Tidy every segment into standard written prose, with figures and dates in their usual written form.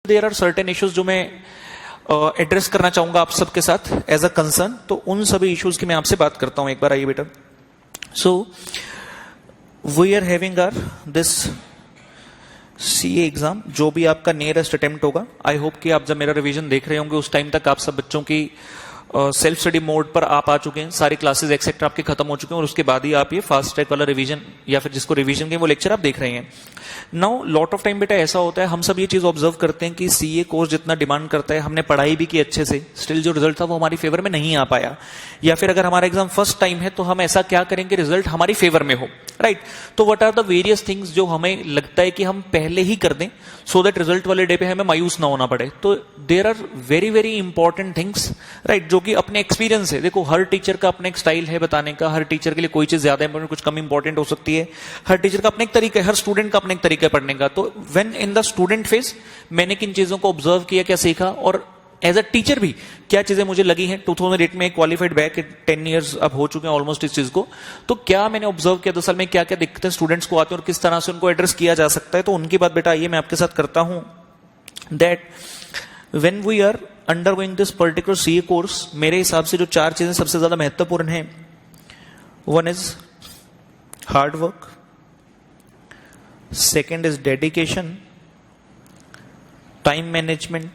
There are certain issues जो मैं address करना चाहूंगा आप सबके साथ एज अ कंसर्न, तो उन सभी इश्यूज की मैं आपसे बात करता हूं। एक बार आइए बेटा। So we are having are this CA exam, जो भी आपका नियरेस्ट अटेम्प्ट होगा। आई होप कि आप जब मेरा रिवीजन देख रहे होंगे उस टाइम तक आप सब बच्चों की सेल्फ स्टडी मोड पर आप आ चुके हैं, सारी क्लासेस एक्सेट्रा आपके खत्म हो चुके हैं, और उसके बाद ही आप ये फास्ट ट्रैक वाला रिवीजन या फिर जिसको रिवीजन के वो लेक्चर आप देख रहे हैं। नाउ लॉट ऑफ टाइम बेटा ऐसा होता है, हम सब ये चीज ऑब्जर्व करते हैं कि सीए कोर्स जितना डिमांड करता है, हमने पढ़ाई भी की अच्छे से, स्टिल जो रिजल्ट था वो हमारी फेवर में नहीं आ पाया, या फिर अगर हमारा एग्जाम फर्स्ट टाइम है तो हम ऐसा क्या करेंगे रिजल्ट हमारी फेवर में हो, राइट। तो what are the various things जो हमें लगता है कि हम पहले ही कर दें सो दैट रिजल्ट वाले डे पे हमें मायूस ना होना पड़े। तो there are very very important things, right, जो कि अपने एक्सपीरियंस है। देखो हर टीचर का अपना एक स्टाइल है बताने का, हर टीचर के लिए कोई चीज ज्यादा इंपॉर्टेंट कुछ कम इंपॉर्टेंट हो सकती है, हर टीचर का अपना एक तरीका है, हर स्टूडेंट का अपना एक तरीका है पढ़ने का। तो when in the student phase मैंने किन चीजों को ऑब्जर्व किया, क्या सीखा, और एज अ टीचर भी क्या चीजें मुझे लगी हैं। 2008 में क्वालिफाइड बैक, 10 ईयर्स अब हो चुके हैं ऑलमोस्ट इस चीज को। तो क्या मैंने ऑब्जर्व किया 2 साल में, क्या क्या दिक्कतें स्टूडेंट्स को आती हैं और किस तरह से उनको एड्रेस किया जा सकता है, तो उनकी बात बेटा आइए मैं आपके साथ करता हूं। That when we are undergoing this particular CA course, मेरे हिसाब से जो 4 चीजें सबसे ज्यादा महत्वपूर्ण है, one is hard work, second is dedication, time management,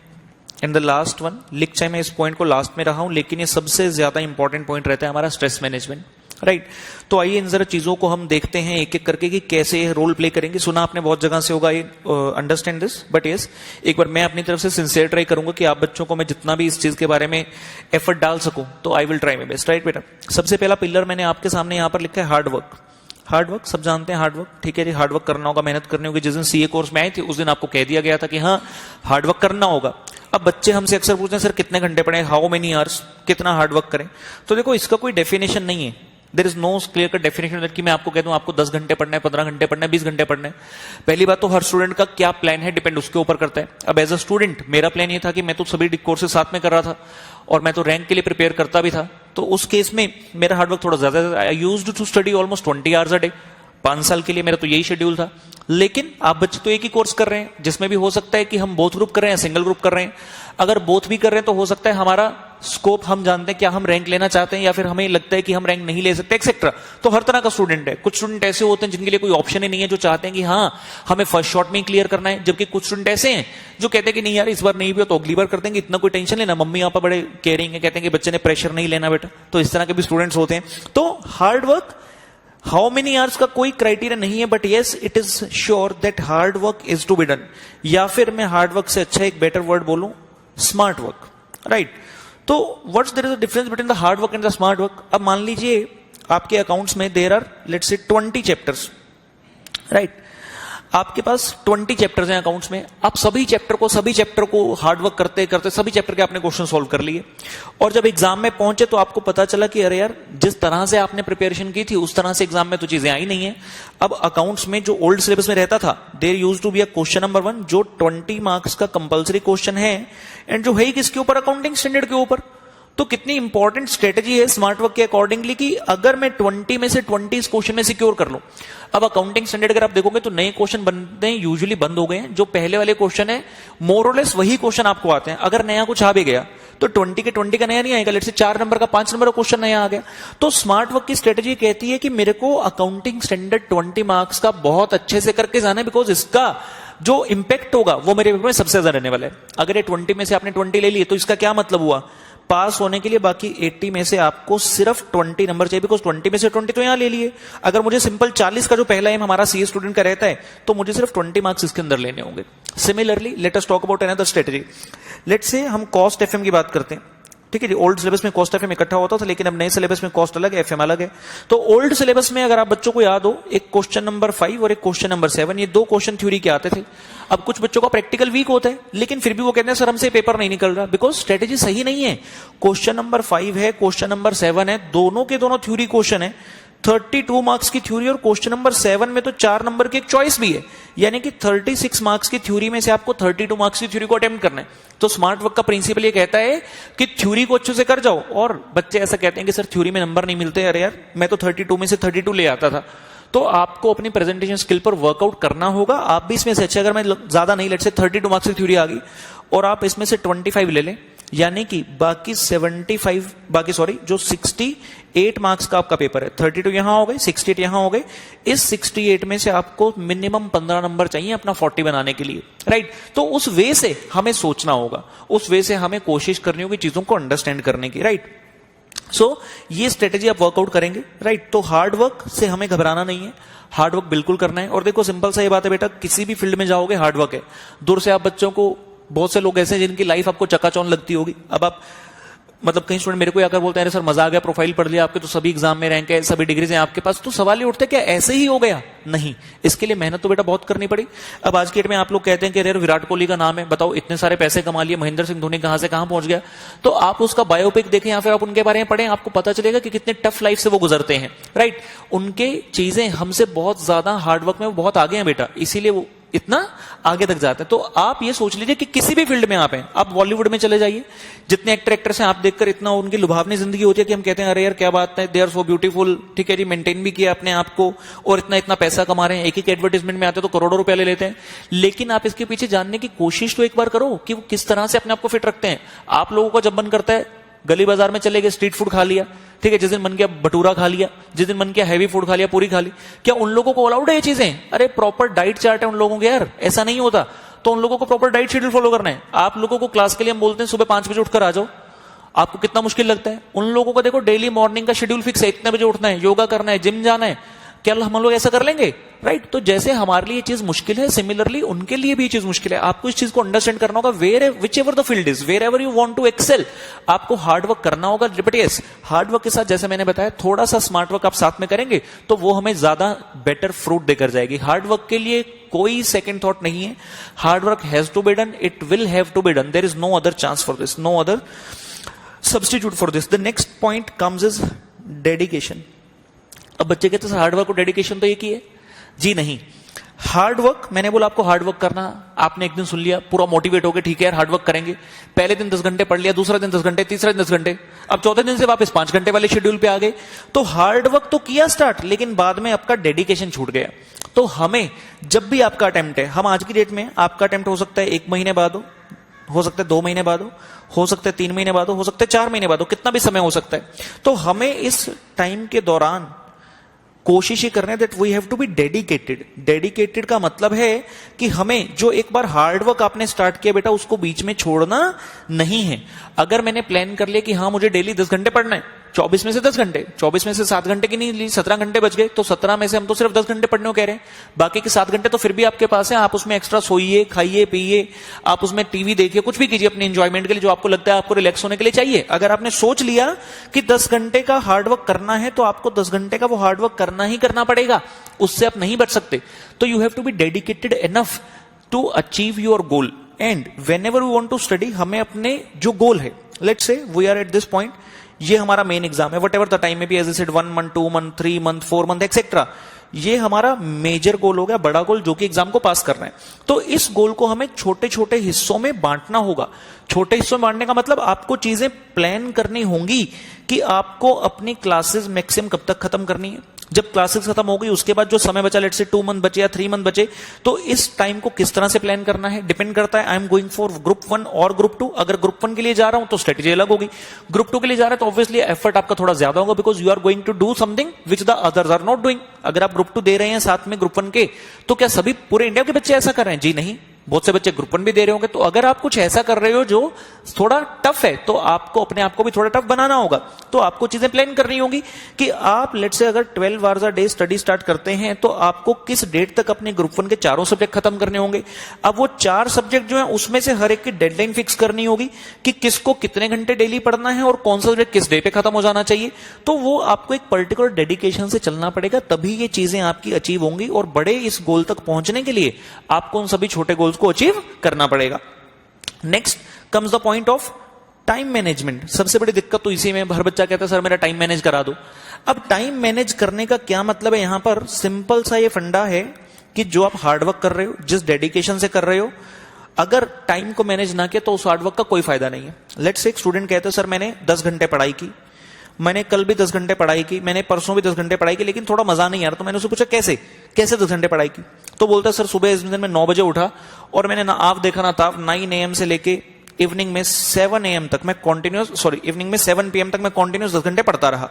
and the last one, लिख चाहे मैं इस पॉइंट को लास्ट में रहा हूं लेकिन ये सबसे ज्यादा इंपॉर्टेंट पॉइंट रहता है हमारा स्ट्रेस मैनेजमेंट, राइट। तो आइए इन जरा चीजों को हम देखते हैं एक एक करके कि कैसे रोल प्ले करेंगे। सुना आपने बहुत जगह से होगा ये, अंडरस्टैंड दिस, बट यस एक बार मैं अपनी तरफ से सिंसियर ट्राई करूंगा कि आप बच्चों को मैं जितना भी इस चीज के बारे में एफर्ट डाल सकूं, तो I will try my best, right बेटा। सबसे पहला पिलर मैंने आपके सामने यहां पर लिखा है हार्ड वर्क। हार्ड वर्क सब जानते हैं, हार्ड वर्क, ठीक है जी, हार्ड वर्क करना होगा, मेहनत करनी होगी। जिस दिन सीए कोर्स में आए थे उस दिन आपको कह दिया गया था कि हाँ हार्ड वर्क करना होगा। अब बच्चे हमसे अक्सर पूछते हैं सर कितने घंटे पढ़े, हाउ मेनी आवर्स, कितना हार्ड वर्क करें। तो देखो इसका कोई डेफिनेशन नहीं है, there is no clear cut definition कि मैं आपको कह दूं आपको 10 घंटे पढ़ना है, 15 घंटे पढ़ना है, 20 घंटे पढ़ना है। पहली बात तो हर स्टूडेंट का क्या प्लान है डिपेंड उसके ऊपर करता है। अब एज अ स्टूडेंट मेरा प्लान ये था कि मैं तो सभी कोर्सेज साथ में कर रहा था और मैं तो रैंक के लिए प्रिपेयर करता भी था, तो उस केस में मेरा हार्डवर्क थोड़ा ज्यादा था। I used to study almost 20 hours a day, 5 साल के लिए मेरा तो यही शेड्यूल था। लेकिन आप बच्चे तो एक ही कोर्स कर रहे हैं जिसमें भी हो सकता है कि हम बोथ ग्रुप कर रहे हैं, सिंगल ग्रुप कर रहे हैं। अगर बोथ भी कर रहे हैं तो हो सकता है हमारा स्कोप हम जानते हैं क्या हम रैंक लेना चाहते हैं या फिर हमें लगता है कि हम रैंक नहीं ले सकते, एक्सेट्रा। तो हर तरह का स्टूडेंट है। कुछ स्टूडेंट ऐसे होते हैं जिनके लिए कोई ऑप्शन ही नहीं है, जो चाहते हैं कि हाँ हमें फर्स्ट शॉट में ही क्लियर करना है, जबकि कुछ स्टूडेंट ऐसे हैं जो कहते हैं कि नहीं यार इस बार नहीं भी हो तो अगली बार कर देंगे, इतना कोई टेंशन लेना। मम्मी पापा बड़े केयरिंग है, कहते हैं कि बच्चे ने प्रेशर नहीं लेना बेटा। तो इस तरह के भी स्टूडेंट्स होते हैं। तो hard work how many hours का कोई क्राइटेरिया नहीं है, but yes it is sure that hard work is to be done, या फिर मैं हार्ड वर्क से अच्छा एक बेटर वर्ड बोलूं स्मार्ट वर्क, राइट। तो what's there is a difference between the hard work and the smart work. अब मान लीजिए आपके अकाउंट्स में there are let's say 20 chapters, right. आपके पास 20 चैप्टर्स हैं अकाउंट्स में। आप सभी चैप्टर को हार्डवर्क करते करते सभी चैप्टर के आपने क्वेश्चन सॉल्व कर लिए, और जब एग्जाम में पहुंचे तो आपको पता चला कि अरे यार जिस तरह से आपने प्रिपरेशन की थी उस तरह से एग्जाम में तो चीजें आई नहीं है। अब अकाउंट्स में जो ओल्ड सिलेबस में रहता था, there used to be a question number 1 जो 20 मार्क्स का कंपलसरी क्वेश्चन है, एंड जो है ही किसके ऊपर, अकाउंटिंग स्टैंडर्ड के ऊपर। तो कितनी इंपॉर्टेंट स्ट्रेटेजी है स्मार्ट वर्क के अकॉर्डिंगली कि अगर मैं 20 में से 20 इस क्वेश्चन में सिक्योर कर लूं। अब अकाउंटिंग स्टैंडर्ड अगर आप देखोगे तो नए क्वेश्चन बनते हैं, यूजुअली बंद हो गए हैं। जो पहले वाले क्वेश्चन है मोर और लेस वही क्वेश्चन आपको आते हैं। अगर नया कुछ आ भी गया तो 20 के 20 का नया नहीं आएगा, लेट्स से 4 नंबर का 5 नंबर का क्वेश्चन नया आ गया। तो स्मार्ट वर्क की स्ट्रेटेजी कहती है कि मेरे को अकाउंटिंग स्टैंडर्ड 20 मार्क्स का बहुत अच्छे से करके जाना है, बिकॉज इसका जो इंपैक्ट होगा वो मेरे पेपर में सबसे ज्यादा रहने वाला है। अगर ये 20 में से आपने 20 ले लिए तो इसका क्या मतलब हुआ, पास होने के लिए बाकी 80 में से आपको सिर्फ 20 नंबर चाहिए, बिकॉज 20 में से 20 तो यहां ले लिए। अगर मुझे सिंपल 40 का जो पहला एम हमारा सीए स्टूडेंट का रहता है तो मुझे सिर्फ 20 मार्क्स इसके अंदर लेने होंगे। Similarly let us talk about another strategy. Let's say हम कॉस्ट एफएम की बात करते हैं, ठीक है जी। ओल्ड सिलेबस में कॉस्ट एफएम इकट्ठा होता था, लेकिन अब नए सिलेबस में कॉस्ट अलग है, एफएम अलग है। तो ओल्ड सिलेबस में अगर आप बच्चों को याद हो, एक क्वेश्चन नंबर 5 और एक क्वेश्चन नंबर 7, ये 2 क्वेश्चन थ्योरी के आते थे। अब कुछ बच्चों का प्रैक्टिकल वीक होता है, लेकिन फिर भी वो कहते हैं सर हमसे पेपर नहीं निकल रहा, बिकॉज स्ट्रेटेजी सही नहीं है। क्वेश्चन नंबर 5 है, क्वेश्चन नंबर 7 है, दोनों के दोनों थ्योरी क्वेश्चन है। 32 मार्क्स की थ्योरी, और क्वेश्चन नंबर 7 में तो 4 नंबर की एक चॉइस भी है, यानी कि 36 मार्क्स की थ्योरी में से आपको 32 मार्क्स की थ्योरी को अटेम्प्ट करना है। तो स्मार्ट वर्क का प्रिंसिपल ये कहता है कि थ्योरी को अच्छे से कर जाओ। और बच्चे ऐसा कहते हैं कि सर थ्योरी में नंबर नहीं मिलते, अरे यार मैं तो 32 में से 32 ले आता था। तो आपको अपनी प्रेजेंटेशन स्किल पर वर्कआउट करना होगा। आप भी इसमें से अच्छे, अगर मैं ज्यादा नहीं, लेट से 32 मार्क्स की थ्योरी आ गई और आप इसमें से 25 ले लें, यानी कि बाकी 68 मार्क्स का आपका पेपर है। 32 यहां हो गए, 68 यहां हो गए। इस 68 में से आपको मिनिमम 15 नंबर चाहिए अपना 40 बनाने के लिए, राइट। तो उस वे से हमें सोचना होगा, उस वे से हमें कोशिश करनी होगी चीजों को अंडरस्टैंड करने की, राइट। ये स्ट्रेटेजी आप वर्कआउट करेंगे, राइट। तो हार्ड वर्क से हमें घबराना नहीं है, हार्ड वर्क बिल्कुल करना है। और देखो सिंपल सा ये बात है बेटा, किसी भी फील्ड में जाओगे हार्ड वर्क है। दूर से आप बच्चों को, बहुत से लोग ऐसे हैं जिनकी लाइफ आपको चकाचौंध लगती होगी। अब आप मतलब कहीं स्टूडेंट मेरे को आकर बोलते हैं अरे सर मजा आ गया, प्रोफाइल पढ़ लिया आपके, तो सभी एग्जाम में रैंक है, सभी डिग्रीज हैं आपके पास, तो सवाल ये उठते क्या ऐसे ही हो गया? नहीं, इसके लिए मेहनत तो बेटा बहुत करनी पड़ी। अब आज की डेट में आप लोग कहते हैं कि अरे विराट कोहली का नाम है, बताओ इतने सारे पैसे कमा लिए, महेंद्र सिंह धोनी कहां से कहां पहुंच गया। तो आप उसका बायोपिक देखें या फिर आप उनके बारे में पढ़ें, आपको पता चलेगा कि कितने टफ लाइफ से वो गुजरते हैं, राइट। उनके चीजें हमसे बहुत ज्यादा हार्डवर्क में बहुत आगे हैं बेटा, इसीलिए वो इतना आगे तक जाते हैं। तो आप ये सोच लीजिए कि किसी भी फील्ड में आप हैं, आप बॉलीवुड में चले जाइए, जितने एक्टर एक्ट्रेस हैं आप देखकर इतना उनकी लुभावनी जिंदगी होती है कि हम कहते हैं अरे यार क्या बात है, दे आर सो ब्यूटीफुल, ठीक है जी, मेंटेन भी किया अपने आप को और इतना इतना पैसा कमा रहे हैं, एक एक एडवर्टाइजमेंट में आते तो करोड़ों रुपया ले लेते हैं। लेकिन आप इसके पीछे जानने की कोशिश तो एक बार करो कि वो किस तरह से अपने आप को फिट रखते हैं। आप लोगों का जब मन करता है गली बाजार में चले गए, स्ट्रीट फूड खा लिया, ठीक है, जिस दिन मन किया भटूरा खा लिया, जिस दिन मन किया हैवी फूड खा लिया, पूरी खा ली, क्या उन लोगों को अलाउड है ये चीजें? अरे प्रॉपर डाइट चार्ट है उन लोगों के यार, ऐसा नहीं होता। तो उन लोगों को प्रॉपर डाइट शेड्यूल फॉलो करना है। आप लोगों को क्लास के लिए हम बोलते हैं सुबह 5 बजे उठकर आ जाओ, आपको कितना मुश्किल लगता है। उन लोगों को देखो डेली मॉर्निंग का शेड्यूल फिक्स है, इतने बजे उठना है, योगा करना है, जिम जाना है, क्या हम लोग ऐसा कर लेंगे? राइट। तो जैसे हमारे लिए ये चीज मुश्किल है, सिमिलरली उनके लिए भी ये चीज मुश्किल है। आपको इस चीज को अंडरस्टैंड करना होगा, whichever the field is, wherever you want to excel, आपको हार्डवर्क करना होगा। बट यस, हार्डवर्क के साथ जैसे मैंने बताया थोड़ा सा स्मार्ट वर्क आप साथ में करेंगे तो वो हमें ज्यादा बेटर फ्रूट देकर जाएगी। हार्डवर्क के लिए कोई सेकंड थॉट नहीं है, hard work has to be done, it will have to be done, there is no other chance for this, no other substitute for this. The next point comes is dedication. अब बच्चे कहते हैं hard work और dedication तो एक ही है। जी नहीं, hard work, मैंने बोला आपको हार्डवर्क करना, आपने एक दिन सुन लिया, पूरा मोटिवेट हो गए, ठीक है यार हार्डवर्क करेंगे, पहले दिन 10 घंटे पढ़ लिया, दूसरा दिन 10 घंटे, तीसरा दिन 10 घंटे, अब चौथे दिन से वापस 5 घंटे वाले शेड्यूल पे आ गए। तो हार्डवर्क तो किया स्टार्ट, लेकिन बाद में आपका डेडिकेशन छूट गया। तो हमें जब भी आपका अटेम्प्ट है, हम आज की डेट में आपका अटेम्प्ट हो सकता है 1 महीने बाद हो सकता है 2 महीने बाद हो सकता है 3 महीने बाद हो सकता है 4 महीने बाद हो, कितना भी समय हो सकता है। तो हमें इस टाइम के दौरान कोशिश ये करना है that we have to be dedicated. Dedicated का मतलब है कि हमें जो एक बार हार्डवर्क आपने स्टार्ट किया बेटा उसको बीच में छोड़ना नहीं है। अगर मैंने प्लान कर लिया कि हाँ मुझे डेली 10 घंटे पढ़ना है, 24 में से 10 घंटे, 24 में से 7 घंटे की नहीं ली, 17 घंटे बच गए, तो 17 में से हम तो सिर्फ 10 घंटे पढ़ने को कह रहे हैं, बाकी के 7 घंटे तो फिर भी आपके पास है। आप उसमें एक्स्ट्रा सोइए, खाइए, पिए, आप उसमें टीवी देखिए, कुछ भी कीजिए अपने एंजॉयमेंट के लिए, जो आपको लगता है आपको रिलैक्स होने के लिए चाहिए। अगर आपने सोच लिया कि 10 घंटे का हार्डवर्क करना है तो आपको 10 घंटे का वो हार्डवर्क करना ही करना पड़ेगा, उससे आप नहीं बच सकते। तो you have to be dedicated enough to achieve your goal. And whenever we want to study, हमें अपने जो गोल है, let's say we are at this point, ये हमारा मेन एग्जाम है, वट एवर द टाइम में भी, as I said 1 month, 2 month, 3 month, 4 month etcetera, ये हमारा मेजर गोल हो गया, बड़ा गोल, जो कि एग्जाम को पास करना है। तो इस गोल को हमें छोटे छोटे हिस्सों में बांटना होगा। छोटे हिस्सों में बांटने का मतलब आपको चीजें प्लान करनी होंगी कि आपको अपनी क्लासेस मैक्सिमम कब तक खत्म करनी है। जब क्लासेस खत्म हो गई उसके बाद जो समय बचा, लेट्स से 2 मंथ बचे या 3 मंथ बचे, तो इस टाइम को किस तरह से प्लान करना है डिपेंड करता है। I am going for group 1 और ग्रुप 2। अगर ग्रुप 1 के लिए जा रहा हूं तो स्ट्रेटेजी अलग होगी, ग्रुप 2 के लिए जा रहा है तो ऑब्वियसली एफर्ट आपका थोड़ा ज्यादा होगा, because you are going to do something which the others are not doing. अगर आप ग्रुप 2 दे रहे हैं साथ में ग्रुप 1 के, तो क्या सभी पूरे इंडिया के बच्चे ऐसा कर रहे हैं? जी नहीं, बहुत से बच्चे ग्रुप 1 भी दे रहे होंगे। तो अगर आप कुछ ऐसा कर रहे हो जो थोड़ा टफ है, तो आपको अपने आप को भी थोड़ा टफ बनाना होगा। तो आपको चीजें प्लान करनी होगी कि आप लेट्स से अगर 12 hours a day study start करते हैं तो आपको किस डेट तक अपने ग्रुप 1 के 4 सब्जेक्ट खत्म करने होंगे। अब वो 4 सब्जेक्ट जो है उसमें से हर एक की डेडलाइन फिक्स करनी होगी कि किसको कितने घंटे डेली पढ़ना है और कौन सा सब्जेक्ट किस डे पे खत्म हो जाना चाहिए। तो वो आपको एक पर्टिकुलर डेडिकेशन से चलना पड़ेगा, तभी ये चीजें आपकी अचीव होंगी। और बड़े इस गोल तक पहुंचने के लिए आपको उन सभी छोटे गोल्स को अचीव करना पड़ेगा। Next comes the point of time management. सबसे बड़ी दिक्कत तो इसी में, हर बच्चा कहता है सर मेरा टाइम मैनेज करा दो। अब टाइम मैनेज करने का क्या मतलब है? यहां पर सिंपल सा ये फंडा है कि जो आप हार्डवर्क कर रहे हो, जिस डेडिकेशन से कर रहे हो, अगर टाइम को मैनेज ना किया तो उस हार्डवर्क का कोई फायदा नहीं है। लेट्स से एक स्टूडेंट कहते हैं सर मैंने 10 घंटे पढ़ाई की, मैंने कल भी 10 घंटे पढ़ाई की, मैंने परसों भी 10 घंटे पढ़ाई की, लेकिन थोड़ा मजा नहीं आ रहा। तो मैंने उससे पूछा कैसे कैसे 10 घंटे पढ़ाई की? तो बोलता है सर सुबह इस दिन में 9 बजे उठा और मैंने ना आप देखा ना था 9 AM से लेके इवनिंग में 7 AM तक मैं कॉन्टिन्यूस, इवनिंग में 7 PM तक मैं कॉन्टिन्यूस 10 घंटे पढ़ता रहा।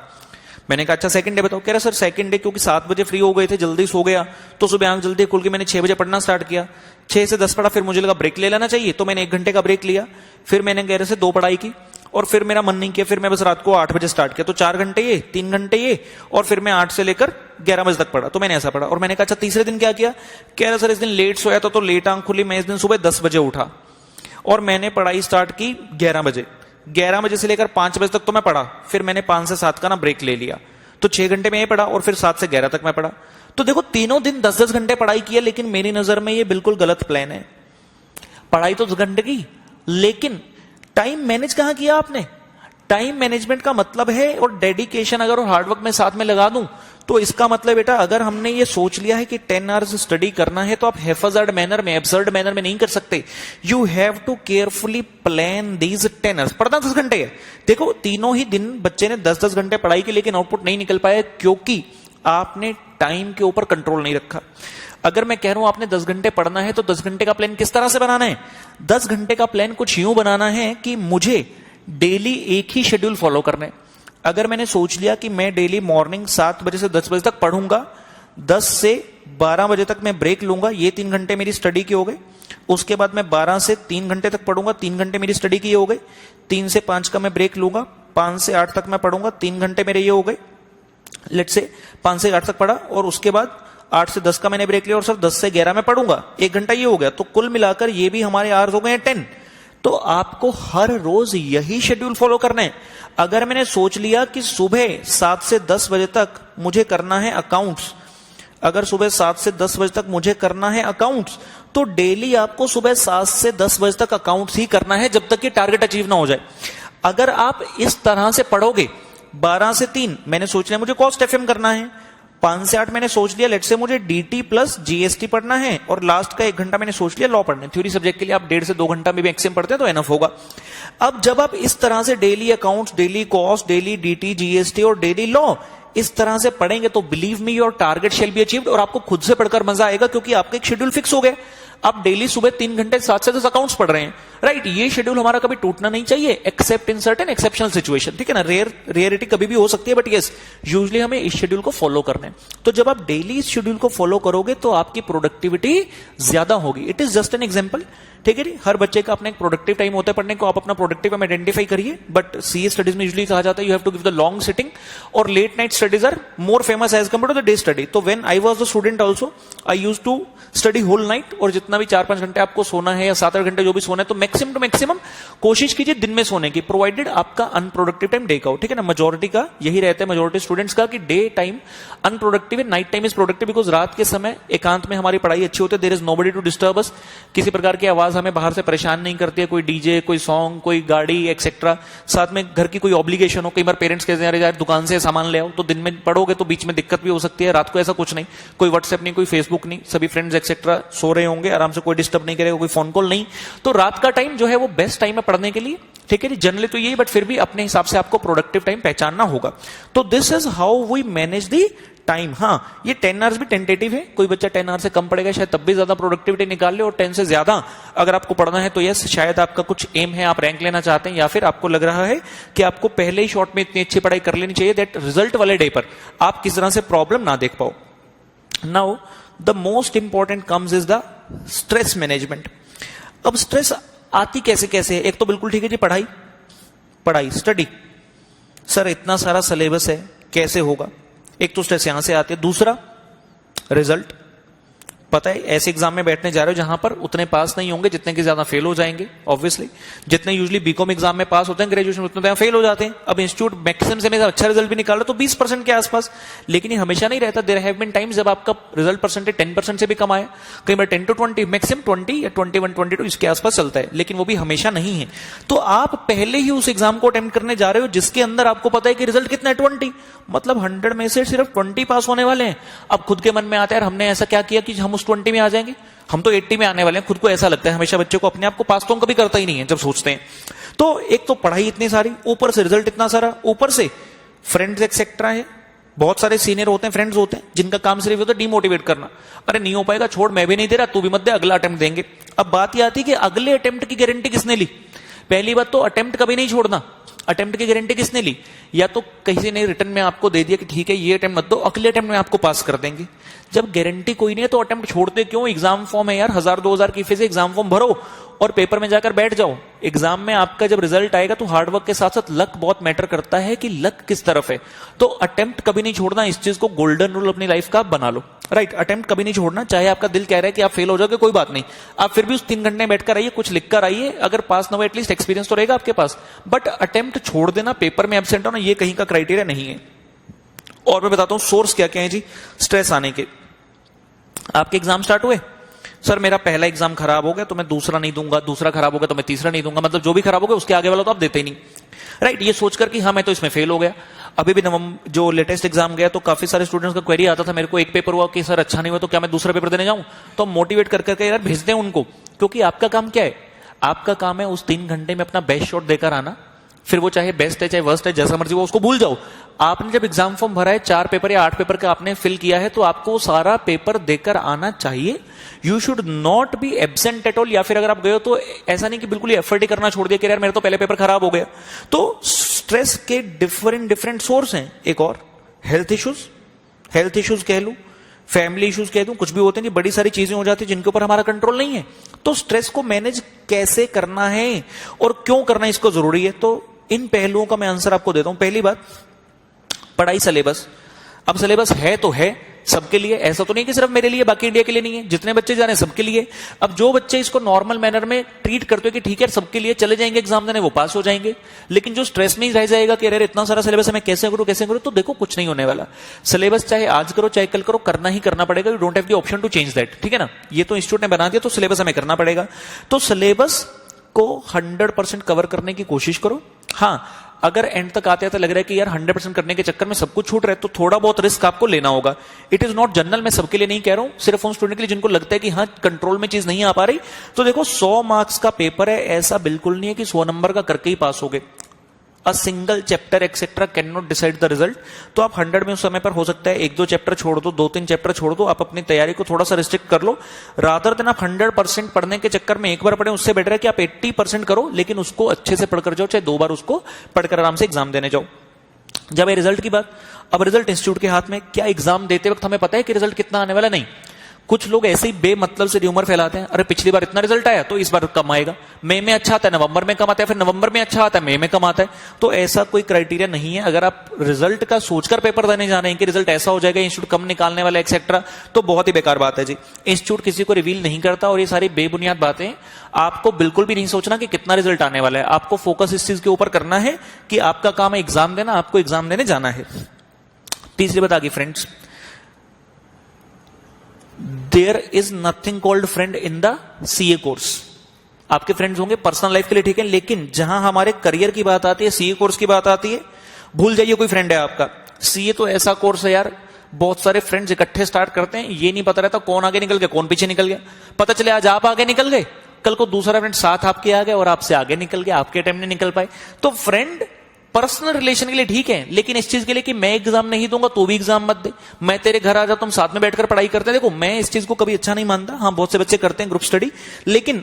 मैंने कहा अच्छा सेकंड डे बताओ। कह रहा सर सेकंड डे क्योंकि 7 बजे फ्री हो गए थे, जल्दी सो गया, तो सुबह आंख जल्दी खुल के मैंने 6 बजे पढ़ना स्टार्ट किया। 6 से 10 पढ़ा, फिर मुझे लगा ब्रेक ले लेना चाहिए, तो मैंने 1 घंटे का ब्रेक लिया। फिर मैंने कह रहे से 2 पढ़ाई की और फिर मेरा मन नहीं किया, फिर मैं बस रात को 8 बजे स्टार्ट किया। तो 4 घंटे ये, 3 घंटे ये, और फिर मैं 8 से लेकर 11 बजे तक पढ़ा। तो मैंने ऐसा पढ़ा। और मैंने कहा अच्छा तीसरे दिन क्या किया? कह रहा सर इस दिन लेट सोया था तो लेट आंख खुली, मैं इस दिन सुबह 10 बजे उठा और मैंने पढ़ाई स्टार्ट की 11 बजे। 11 बजे से लेकर 5 बजे तक तो मैं पढ़ा, फिर मैंने 5 से 7 का ना ब्रेक ले लिया, तो 6 घंटे में ये पढ़ा और फिर 7 से 11 तक मैं पढ़ा। तो देखो तीनों दिन 10-10 घंटे पढ़ाई की है, लेकिन मेरी नजर में ये बिल्कुल गलत प्लान है। पढ़ाई तो 10 घंटे की, लेकिन टाइम मैनेज कहां किया आपने? टाइम मैनेजमेंट का मतलब है, और डेडिकेशन अगर और हार्डवर्क में साथ में लगा दूं तो इसका मतलब बेटा अगर हमने ये सोच लिया है कि 10 आवर्स स्टडी करना है तो आप हेफाजर्ड मैनर में, एब्सर्ड मैनर में नहीं कर सकते। You have to carefully plan these 10 hours. पढ़ना 10 घंटे है। देखो तीनों ही दिन बच्चे ने 10-10 घंटे पढ़ाई की, लेकिन आउटपुट नहीं निकल पाया क्योंकि आपने टाइम के ऊपर कंट्रोल नहीं रखा। अगर मैं कह रहा हूं आपने 10 घंटे पढ़ना है तो 10 घंटे का प्लान किस तरह से बनाना है? 10 घंटे का प्लान कुछ यूं बनाना है कि मुझे डेली एक ही शेड्यूल फॉलो करना है। अगर मैंने सोच लिया कि मैं डेली मॉर्निंग 7 बजे से 10 बजे तक पढ़ूंगा, 10 से 12 बजे तक मैं ब्रेक लूंगा, ये 3 घंटे मेरी स्टडी के हो गए। उसके बाद मैं 12 से 3 घंटे तक पढ़ूंगा, 3 घंटे मेरी स्टडी की हो गए। 3 से 5 का मैं ब्रेक लूंगा, 5 से 8 तक मैं पढ़ूंगा, 3 घंटे मेरे ये हो गए। लेट से 5 से 8 तक पढ़ा और उसके बाद 8 से 10 का मैंने ब्रेक लिया और सर 10 से 11 में पढ़ूंगा, 1 घंटा ये हो गया। तो कुल मिलाकर ये भी हमारे आवर्स हो गए 10। तो आपको हर रोज यही शेड्यूल फॉलो करना है। अगर मैंने सोच लिया कि सुबह 7 से 10 बजे तक मुझे करना है अकाउंट्स, अगर सुबह 7 से 10 बजे तक मुझे करना है अकाउंट्स, तो डेली आपको सुबह 7 से 10 बजे तक अकाउंट्स ही करना है जब तक कि टारगेट अचीव ना हो जाए। अगर आप इस तरह से पढ़ोगे, 12 से 3 मैंने सोच लिया मुझे कॉस्ट एफएम करना है, 5 से 8 मैंने सोच लिया लेट से मुझे डीटी प्लस जीएसटी पढ़ना है, और लास्ट का 1 घंटा मैंने सोच लिया लॉ पढ़ना है। थ्योरी सब्जेक्ट के लिए आप 1.5 से 2 घंटा में भी मैक्सिमम पढ़ते हैं तो एनफ होगा। अब जब आप इस तरह से daily accounts, daily cost, daily DT, GST और डेली लॉ इस तरह से पढ़ेंगे तो believe me your target shall be achieved. और आपको खुद से पढ़कर मजा आएगा क्योंकि आपका एक शेड्यूल फिक्स हो गया। आप डेली सुबह 3 घंटे 7 से 10 अकाउंट्स पढ़ रहे हैं, राइट? ये शेड्यूल हमारा कभी टूटना नहीं चाहिए accept in certain exceptional situation, ठीक है ना? रेयरिटी कभी भी हो सकती है, बट यस यूजुअली हमें इस शेड्यूल को फॉलो करना है। तो जब आप डेली इस शेड्यूल को फॉलो करोगे तो आपकी प्रोडक्टिविटी ज्यादा होगी। It is just an example, ठीक है जी? हर बच्चे का अपना एक प्रोडक्टिव टाइम होता है पढ़ने को, आप अपना प्रोडक्टिव टाइम आइडेंटिफाई करिए। बट सीए स्टडीज में यूजुअली कहा जाता है you have to give the long sitting, और late night studies are more famous as compare to the day study. तो when I was the student also I used to study whole night, और जितना भी 4-5 घंटे आपको सोना है या 7-8 घंटे जो भी सोना है, तो मैक्सिमम टू मैक्सिमम कोशिश कीजिए दिन में सोने की, प्रोवाइडेड आपका अनप्रोडक्टिव टाइम डे का हो, ठीक है ना? मेजोरिटी का यही रहता है, मेजोरिटी स्टूडेंट्स का, कि डे टाइम अनप्रोडक्टिव है, night time is productive, because रात के समय एकांत में हमारी पढ़ाई अच्छी होती है। There is nobody to disturb us, किसी प्रकार की आवाज हमें बाहर से परेशान नहीं करती है, कोई डीजे, कोई सॉन्ग, कोई गाड़ी एक्सेट्रा, साथ में घर की कोई ऑब्लिगेशन हो। कई बार पेरेंट्स कहते हैं यार दुकान से सामान ले आओ, तो दिन में पढ़ोगे तो बीच में दिक्कत भी हो सकती है। रात को ऐसा कुछ नहीं, कोई व्हाट्सएप नहीं, कोई फेसबुक नहीं, सभी फ्रेंड्स एक्सेट्रा सो रहे होंगे आराम से, कोई डिस्टर्ब नहीं करेगा, कोई फोन कॉल नहीं। तो रात का टाइम जो है वो बेस्ट टाइम है पढ़ने के लिए, ठीक है जी? जनरली तो यही, बट फिर भी अपने हिसाब से आपको प्रोडक्टिव टाइम पहचानना होगा। तो this is how we manage the time. हाँ, ये 10 आवर्स भी टेंटेटिव है, कोई बच्चा 10 आवर्स से कम पढ़ेगा शायद तब भी ज्यादा प्रोडक्टिविटी निकाल ले, और 10 से ज्यादा अगर आपको पढ़ना है तो यस शायद आपका कुछ एम है, आप रैंक लेना चाहते हैं, या फिर आपको लग रहा है कि आपको पहले ही शॉर्ट में इतनी अच्छी पढ़ाई कर लेनी चाहिए दैट रिजल्ट वाले डे पर आप किस तरह से प्रॉब्लम ना देख पाओ। Now the most important comes is the stress management. अब स्ट्रेस आती कैसे कैसे है? एक तो बिल्कुल ठीक है जी, पढ़ाई पढ़ाई स्टडी, सर इतना सारा सिलेबस है कैसे होगा, एक तो स्ट्रेस यहां से आती है। दूसरा रिजल्ट, पता है ऐसे एग्जाम में बैठने जा रहे हो जहां पर उतने पास नहीं होंगे जितने के ज्यादा फेल हो जाएंगे। ऑब्वियसली जितने यूजुअली बीकॉम एग्जाम में पास होते हैं ग्रेजुएशन उतने तो फेल हो जाते हैं। अब इंस्टीट्यूट मैक्सिमम से अच्छा रिजल्ट भी निकाल लो तो 20% के आसपास, लेकिन ये हमेशा नहीं रहता। देयर हैव बीन टाइम्स जब आपका रिजल्ट परसेंटेज 10% से भी कम आया, कई बार 10 to 20, मैक्सिमम 20 या 21, 22 इसके आसपास चलता है, लेकिन वो भी हमेशा नहीं है। तो आप पहले ही उस एग्जाम को अटेम्प्ट करने जा रहे हो जिसके अंदर आपको पता है कि रिजल्ट कितना है 20, मतलब 100 में से सिर्फ 20 पास होने वाले हैं। अब खुद के मन में आता है हमने ऐसा क्या किया कि हम उस 20 में आ जाएंगे, हम तो 80 में आने वाले हैं। खुद को ऐसा लगता है हमेशा, बच्चे को अपने आप को पास तो हम कभी करता ही नहीं है जब सोचते हैं। तो एक तो पढ़ाई इतनी सारी, ऊपर से रिजल्ट इतना सारा, ऊपर से फ्रेंड्स एक्सेट्रा है, बहुत सारे सीनियर होते हैं, फ्रेंड्स होते हैं, जिनका काम सिर्फ होता है डिमोटिवेट करना। अरे नहीं हो पाएगा, छोड़, मैं भी नहीं दे रहा, तू भी मत दे, अगला अटेम्प्ट देंगे। अब बात यह आती है कि अगले अटेम्प्ट की गारंटी किसने ली? पहली बात तो अटेम्प्ट कभी नहीं छोड़ना। अटेम्प्ट की गारंटी किसने ली? या तो किसी ने रिटर्न में आपको दे दिया कि ठीक है ये अटेम्प्ट मत दो, अगले अटेम्प्ट में आपको पास कर देंगे। जब गारंटी कोई नहीं है तो अटेम्प्ट छोड़ते क्यों? एग्जाम फॉर्म है यार, 1000-2000 की फीस, एग्जाम फॉर्म भरो और पेपर में जाकर बैठ जाओ। एग्जाम में आपका जब रिजल्ट आएगा तो हार्डवर्क के साथ साथ लक बहुत मैटर करता है कि लक किस तरफ है। तो अटेम्प्ट कभी नहीं छोड़ना, इस चीज को गोल्डन रूल अपनी लाइफ का बना लो। राइट, अटेम्प्ट कभी नहीं छोड़ना। चाहे आपका दिल कह रहा है कि आप फेल हो जाओगे, कोई बात नहीं, आप फिर भी उस 3 घंटे बैठकर आइए, कुछ लिख कर आइए। अगर पास ना हो एटलीस्ट एक्सपीरियंस तो रहेगा आपके पास। बट अटेम्प्ट छोड़ देना, पेपर में एब्सेंट होना, ये कहीं का क्राइटेरिया नहीं है। और मैं बताता हूं सोर्स क्या क्या है जी स्ट्रेस आने के। आपके एग्जाम स्टार्ट हुए, सर मेरा पहला एग्जाम खराब हो गया तो मैं दूसरा नहीं दूंगा, दूसरा खराब हो गया तो मैं तीसरा नहीं दूंगा, मतलब जो भी खराब हो गया उसके आगे वाला तो आप देते ही नहीं। राइट, ये सोचकर कि हाँ मैं तो इसमें फेल हो गया। अभी भी नवंबर जो लेटेस्ट एग्जाम गया तो काफी सारे स्टूडेंट्स का क्वेरी आता था मेरे को, एक पेपर हुआ कि सर अच्छा नहीं हुआ तो क्या मैं दूसरा पेपर देने जाऊं? तो मोटिवेट कर करके यार भेज दें उनको, क्योंकि आपका काम क्या है? आपका काम है उस 3 घंटे में अपना बेस्ट शॉट देकर आना। फिर वो चाहे बेस्ट है चाहे वर्स्ट है, जैसा मर्जी वो, उसको भूल जाओ। आपने जब एग्जाम फॉर्म भरा है, 4 पेपर या 8 पेपर का आपने फिल किया है, तो आपको सारा पेपर देकर आना चाहिए। You should not be absent at all. या फिर अगर आप गए हो तो ऐसा नहीं कि बिल्कुल एफर्ट ही करना छोड़ दिया कि यार मेरा तो पहले पेपर खराब हो गया। तो स्ट्रेस के डिफरेंट सोर्स हैं। एक और हेल्थ इश्यूज कह लूं, फैमिली इश्यूज कह दूं, कुछ भी होते हैं कि बड़ी सारी चीजें हो जाती है जिनके ऊपर हमारा कंट्रोल नहीं है। तो स्ट्रेस को मैनेज कैसे करना है और क्यों करना है, इसको जरूरी है। तो इन पहलुओं का मैं आंसर आपको देता हूं। पहली बात, पढ़ाई सिलेबस। अब सिलेबस है तो है सबके लिए, ऐसा तो नहीं कि सिर्फ मेरे लिए बाकी इंडिया के लिए नहीं है, जितने बच्चे जा रहे हैं सबके लिए। अब जो बच्चे इसको नॉर्मल मैनर में ट्रीट करते हो कि ठीक है सबके लिए चले जाएंगे एग्जाम देने, वो पास हो जाएंगे। लेकिन जो स्ट्रेस में ही रह जाएगा कि अरे इतना सारा सिलेबस है मैं कैसे करूं, तो देखो कुछ नहीं होने वाला। सिलेबस चाहे आज करो चाहे कल करो, करना ही करना पड़ेगा। You don't have the option to change that, ठीक है ना। ये तो इंस्टीट्यूट ने बना दिया तो सिलेबस हमें करना पड़ेगा। तो सिलेबस को 100% कवर करने की कोशिश करो। हाँ, अगर एंड तक आते आते लग रहा है कि यार 100% करने के चक्कर में सब कुछ छूट रहा है, तो थोड़ा बहुत रिस्क आपको लेना होगा। इट इज नॉट जनरल, मैं सबके लिए नहीं कह रहा हूं, सिर्फ उन स्टूडेंट के लिए जिनको लगता है कि हाँ कंट्रोल में चीज नहीं आ पा रही। तो देखो 100 मार्क्स का पेपर है, ऐसा बिल्कुल नहीं है कि 100 नंबर का करके ही पास हो गए। A single chapter etcetera can not decide the result. तो आप 100 में उस समय पर हो सकता है 1-2 चैप्टर छोड़ दो, 2-3 चैप्टर छोड़ दो, आप अपनी तैयारी को थोड़ा सा रिस्ट्रिक्ट कर लो। रादर देन आप 100% पढ़ने के चक्कर में एक बार पढ़े, उससे बेटर है कि आप 80% करो, लेकिन उसको अच्छे से पढ़कर जाओ, चाहे 2 बार उसको पढ़कर आराम से एग्जाम देने जाओ। जब ये रिजल्ट की बात, अब रिजल्ट इंस्टीट्यूट के हाथ में, क्या एग्जाम देते वक्त हमें पता है कि रिजल्ट कितना आने वाला? नहीं। कुछ लोग ऐसे ही बेमतलब से र्यूमर फैलाते हैं, अरे पिछली बार इतना रिजल्ट आया तो इस बार कम आएगा, मई में अच्छा आता है, नवंबर में कम आता है, फिर नवंबर में अच्छा आता है, मई में कम आता है। तो ऐसा कोई क्राइटेरिया नहीं है। अगर आप रिजल्ट का सोचकर पेपर देने जा रहे हैं कि रिजल्ट ऐसा हो जाएगा, इंस्टीट्यूट कम निकालने वाला एक्सेट्रा, तो बहुत ही बेकार बात है जी। इंस्टीट्यूट किसी को रिवील नहीं करता और ये सारी बेबुनियाद बातें आपको बिल्कुल भी नहीं सोचना कि कितना रिजल्ट आने वाला है। आपको फोकस इस चीज के ऊपर करना है कि आपका काम है एग्जाम देना, आपको एग्जाम देने जाना है। तीसरी बात आ गई friends, there is nothing called friend in the CA course. आपके फ्रेंड्स होंगे पर्सनल लाइफ के लिए, ठीक है, लेकिन जहां हमारे करियर की बात आती है, सीए कोर्स की बात आती है, भूल जाइए कोई फ्रेंड है आपका। सीए तो ऐसा कोर्स है यार, बहुत सारे फ्रेंड्स इकट्ठे स्टार्ट करते हैं, ये नहीं पता रहता कौन आगे निकल गया कौन पीछे निकल गया। पता चले आज आप आगे निकल गए, कल को दूसरा फ्रेंड साथ आपके आ गया और आपसे आगे निकल गया, आपके टाइम नहीं निकल पाए। तो फ्रेंड पर्सनल रिलेशन के लिए ठीक है, लेकिन इस चीज के लिए कि मैं एग्जाम नहीं दूंगा तो भी एग्जाम मत दे, मैं तेरे घर आ जाता हूं साथ में बैठकर पढ़ाई करते हैं, देखो मैं इस चीज को कभी अच्छा नहीं मानता। हाँ, बहुत से बच्चे करते हैं ग्रुप स्टडी, लेकिन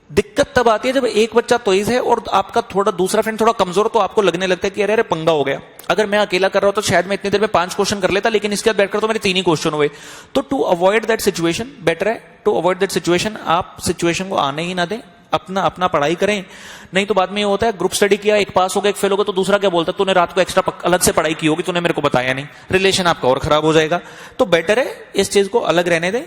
दिक्कत तब आती है जब एक बच्चा तेज है और आपका थोड़ा दूसरा फ्रेंड थोड़ा कमजोर, तो आपको लगने लगता है कि अरे पंगा हो गया। अगर मैं अकेला कर रहा हूं तो शायद मैं इतनी देर में 5 क्वेश्चन कर लेता, लेकिन इसके बाद बैठकर तो मेरे 3 ही क्वेश्चन हुए। तो to avoid that situation, better है टू अवॉइड दैट सिचुएशन, आप सिचुएशन को आने ही ना दें, अपना पढ़ाई करें। नहीं तो बाद में ये होता है ग्रुप स्टडी किया, एक पास हो गया एक फेल हो गया, तो दूसरा क्या बोलता है तूने रात को एक्स्ट्रा अलग से पढ़ाई की होगी, तूने मेरे को बताया नहीं, रिलेशन आपका और खराब हो जाएगा। तो बेटर है इस चीज को अलग रहने दें।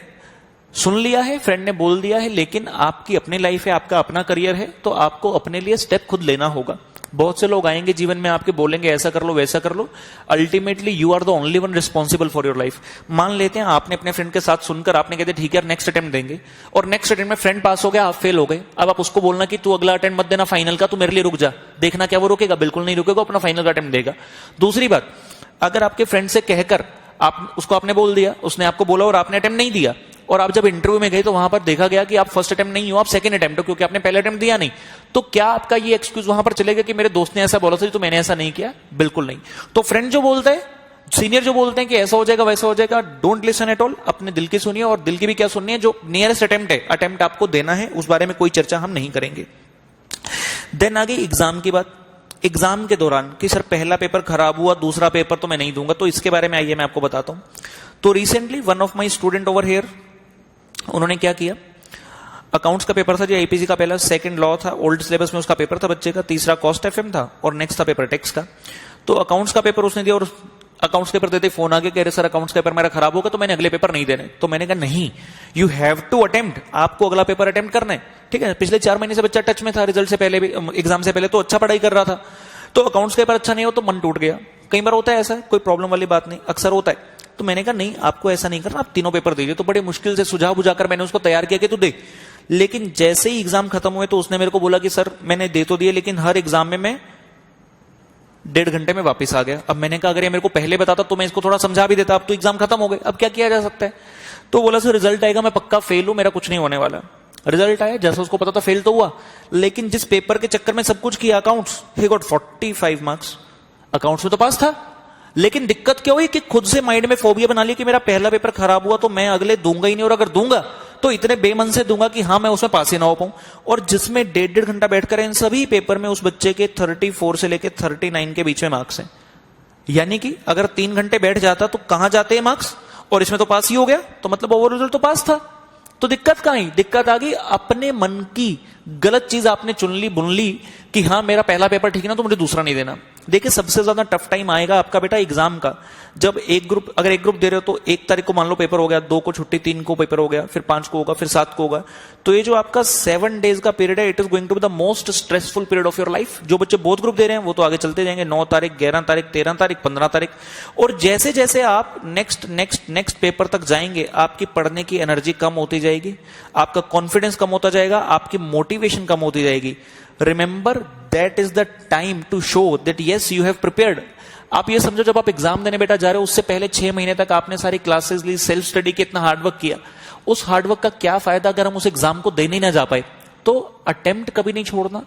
सुन लिया है, फ्रेंड ने बोल दिया है, लेकिन आपकी अपनी लाइफ है, आपका अपना करियर है, तो आपको अपने लिए स्टेप खुद लेना होगा। बहुत से लोग आएंगे जीवन में, आपके बोलेंगे ऐसा कर लो वैसा कर लो, ultimately you are the only one responsible for your life. मान लेते हैं आपने अपने फ्रेंड के साथ सुनकर आपने कहते ठीक है नेक्स्ट अटेम्प्ट देंगे, और नेक्स्ट अटेम्प्ट में फ्रेंड पास हो गया, आप फेल हो गए। अब आप उसको बोलना कि तू अगला अटेम्प्ट मत देना फाइनल का, तू मेरे लिए रुक जा, देखना क्या वो रुकेगा, बिल्कुल नहीं रुकेगा, अपना फाइनल का अटेम्प्ट देगा। दूसरी बात, अगर आपके फ्रेंड से कहकर आप उसको आपने बोल दिया, उसने आपको बोला और आपने अटेम्प्ट नहीं दिया, और आप जब इंटरव्यू में गए तो वहां पर देखा गया कि आप फर्स्ट अटेम्प्ट नहीं हो, आप सेकंड अटेम्प्ट हो, क्योंकि आपने पहले अटेम्प्ट दिया नहीं, तो क्या आपका ये एक्सक्यूज वहां पर चलेगा कि मेरे दोस्त ने ऐसा बोला था तो मैंने ऐसा नहीं किया? बिल्कुल नहीं। तो फ्रेंड जो बोलते हैं, सीनियर जो बोलते हैं कि ऐसा हो जाएगा वैसा हो जाएगा, डोंट लिसन एट ऑल, अपने दिल की सुनिए, और दिल की भी क्या सुननी है, जो नियरेस्ट अटेम्प्ट है, अटेम्प्ट आपको देना है, उस बारे में कोई चर्चा हम नहीं करेंगे। देन आगे एग्जाम की बात। एग्जाम के दौरान कि सर पहला पेपर खराब हुआ, दूसरा पेपर तो मैं नहीं दूंगा, तो इसके बारे में आइए मैं आपको बताता हूं। तो recently one of my student over here, उन्होंने क्या किया, अकाउंट्स का पेपर था जो आईपीसी का पहला, सेकंड लॉ था, ओल्ड सिलेबस में उसका पेपर था बच्चे का, तीसरा कॉस्ट एफएम था, और नेक्स्ट था पेपर टैक्स का। तो अकाउंट्स का पेपर उसने दिया, और अकाउंट्स पेपर देते फोन आगे कह रहे सर अकाउंट्स पेपर मेरा खराब होगा तो मैंने अगले पेपर नहीं देने। तो मैंने कहा नहीं, यू हैव टू अटेम्प्ट, आपको अगला पेपर अटेम्प्ट करना है, ठीक है। पिछले 4 महीने से बच्चा टच में था, रिजल्ट से पहले भी, एग्जाम से पहले तो अच्छा पढ़ाई कर रहा था, तो अकाउंट्स पेपर अच्छा नहीं हो तो मन टूट गया। कई बार होता है ऐसा, कोई प्रॉब्लम वाली बात नहीं, अक्सर होता है। तो मैंने कहा नहीं, आपको ऐसा नहीं करना, आप तीनों पेपर दीजिए। तो बड़े मुश्किल से सुझाव बुझाकर मैंने उसको तैयार किया कि तू दे। लेकिन जैसे ही एग्जाम खत्म हुए तो उसने मेरे को बोला कि सर मैंने दे तो दिए, लेकिन हर एग्जाम में मैं 1.5 घंटे में वापस आ गया। अब मैंने कहा अगर ये मेरे को पहले बताता तो मैं इसको थोड़ा समझा भी देता, अब तो एग्जाम खत्म हो गए, अब क्या किया जा सकता है। तो बोला सर रिजल्ट आएगा, मैं पक्का फेल हूं, मेरा कुछ नहीं होने वाला। रिजल्ट आया, जैसा उसको पता था फेल तो हुआ, लेकिन जिस पेपर के चक्कर में सब कुछ किया, accounts, he got 45 marks. Accounts में तो पास था, लेकिन दिक्कत क्या हुई कि खुद से माइंड में फोबिया बना लिया कि मेरा पहला पेपर खराब हुआ तो मैं अगले दूंगा ही नहीं, और अगर दूंगा तो इतने बेमन से दूंगा कि हाँ मैं उसमें पास ही ना हो पाऊं। और जिसमें 1.5 घंटा बैठकर इन सभी पेपर में उस बच्चे के 34 से लेकर 39 के बीच में मार्क्स हैं। यानी कि अगर 3 घंटे बैठ जाता तो कहां जाते हैं मार्क्स, और इसमें तो पास ही हो गया, तो मतलब ओवरऑल रिजल्ट तो पास था। तो दिक्कत कहां आई? दिक्कत आ गई अपने मन की, गलत चीज आपने चुन ली, बुन ली कि हाँ मेरा पहला पेपर ठीक है ना तो मुझे दूसरा नहीं देना। देखिए सबसे ज्यादा टफ टाइम आएगा आपका बेटा एग्जाम का, जब अगर एक ग्रुप दे रहे हो तो 1 तारीख को मान लो पेपर हो गया, 2 को छुट्टी, 3 को पेपर हो गया, फिर 5 को होगा, फिर 7 को होगा। तो ये जो आपका 7 डेज का पीरियड है, it is going to be the most stressful period of your life. जो बच्चे बोथ ग्रुप दे रहे हैं वो तो आगे चलते जाएंगे, 9 तारीख, 11 तारीख, 13 तारीख, 15 तारीख, और जैसे जैसे आप नेक्स्ट पेपर तक जाएंगे आपकी पढ़ने की एनर्जी कम होती जाएगी, आपका कॉन्फिडेंस कम होता जाएगा, आपकी मोटिवेशन कम होती जाएगी। Remember that is the time to show that yes you have prepared. आप ये समझो जब आप एग्जाम देने बेटा जा रहे हो, उससे पहले 6 महीने तक आपने सारी क्लासेस ली, सेल्फ स्टडी की, इतना हार्डवर्क किया, उस हार्डवर्क का क्या फायदा अगर हम उस एग्जाम को देने ना जा पाए। तो अटेम्प्ट कभी नहीं छोड़ना।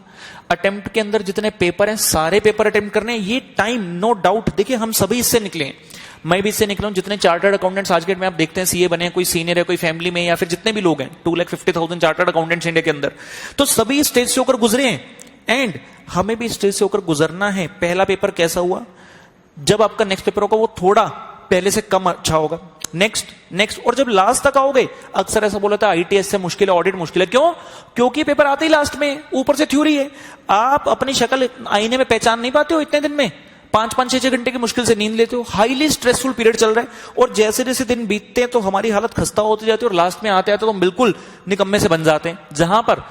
अटेम्प्ट के अंदर जितने पेपर हैं सारे पेपर अटेम्प्ट करने हैं। ये टाइम नो डाउट, देखिए हम सभी इससे निकले हैं, मैं भी इससे निकला हूं। जितने चार्टर्ड अकाउंटेंट्स आज के डेट में आप देखते हैं सीए बने हैं, कोई सीनियर है, कोई फैमिली में, या फिर जितने भी लोग हैं, 2,50,000 चार्टर्ड अकाउंटेंट्स इंडिया के अंदर, तो सभी इस स्टेज से होकर गुजरे हैं, एंड हमें भी स्टेज से होकर गुजरना है। पहला पेपर कैसा हुआ, जब आपका नेक्स्ट पेपर होगा वो थोड़ा पहले से कम अच्छा होगा, नेक्स्ट, और जब लास्ट तक आओगे, अक्सर ऐसा बोला था आईटीएस से मुश्किल है, ऑडिट मुश्किल है, क्यों? क्योंकि पेपर आते ही लास्ट में, ऊपर से थ्योरी है, आप अपनी शक्ल आईने में पहचान नहीं पाते हो इतने दिन में, 5-5, 6 घंटे की मुश्किल से नींद लेते हो, हाईली स्ट्रेसफुल पीरियड चल रहा है, और जैसे जैसे दिन बीतते हैं तो हमारी हालत खस्ता होती जाती है, और लास्ट में आते आते तो हम बिल्कुल निकम्मे से बन जाते हैं। जहां पर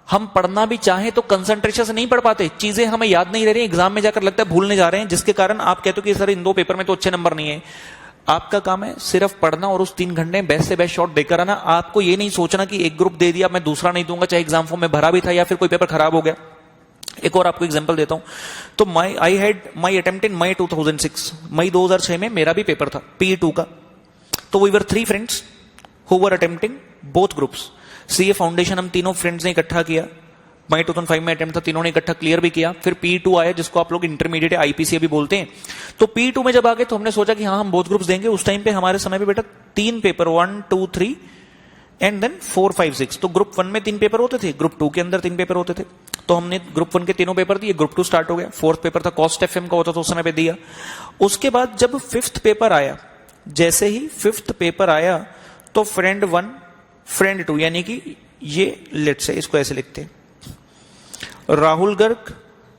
हम पढ़ना भी चाहें तो कंसंट्रेशन से नहीं पढ़ पाते, चीजें हमें याद नहीं रह रही, एग्जाम में जाकर लगता है भूलने जा रहे हैं, जिसके कारण आप कहते हो कि सर इन 2 पेपर में तो अच्छे नंबर नहीं है। आपका काम है सिर्फ पढ़ना और उस 3 घंटे में बेस्ट से बेस्ट शॉट देकर आना। आपको ये नहीं सोचना कि एक ग्रुप दे दिया मैं दूसरा नहीं दूंगा, चाहे एग्जाम फॉर्म में भरा भी था या फिर कोई पेपर खराब हो गया। एक और आपको एग्जांपल देता हूं, तो I had my attempt in May 2006, मई 2006 में मेरा भी पेपर था PE2 का। तो we were 3 friends who were attempting both groups. CA foundation हम तीनों फ्रेंड्स ने इकट्ठा किया, मई 2005 में अटेम्प्ट था, तीनों ने इकट्ठा क्लियर भी किया। फिर PE2 आया, जिसको आप लोग इंटरमीडिएट आईपीसी भी बोलते हैं। तो PE2 में जब आ गए तो हमने सोचा कि हाँ हम बोथ ग्रुप्स देंगे। उस टाइम पे हमारे समय पे बेटा 3 पेपर, 1, 2, 3 एंड देन 4, 5, 6। तो ग्रुप 1 में 3 पेपर होते थे, ग्रुप 2 के अंदर 3 पेपर होते थे। तो हमने ग्रुप 1 के तीनों पेपर दिए, ग्रुप 2 स्टार्ट हो गया। 4th पेपर था कॉस्ट एफएम का, होता तो उस समय पे दिया। उसके बाद जब 5th पेपर आया, जैसे ही 5th पेपर आया तो फ्रेंड 1 फ्रेंड 2, यानी कि ये लेट्स से इसको ऐसे लिखते हैं, राहुल गर्ग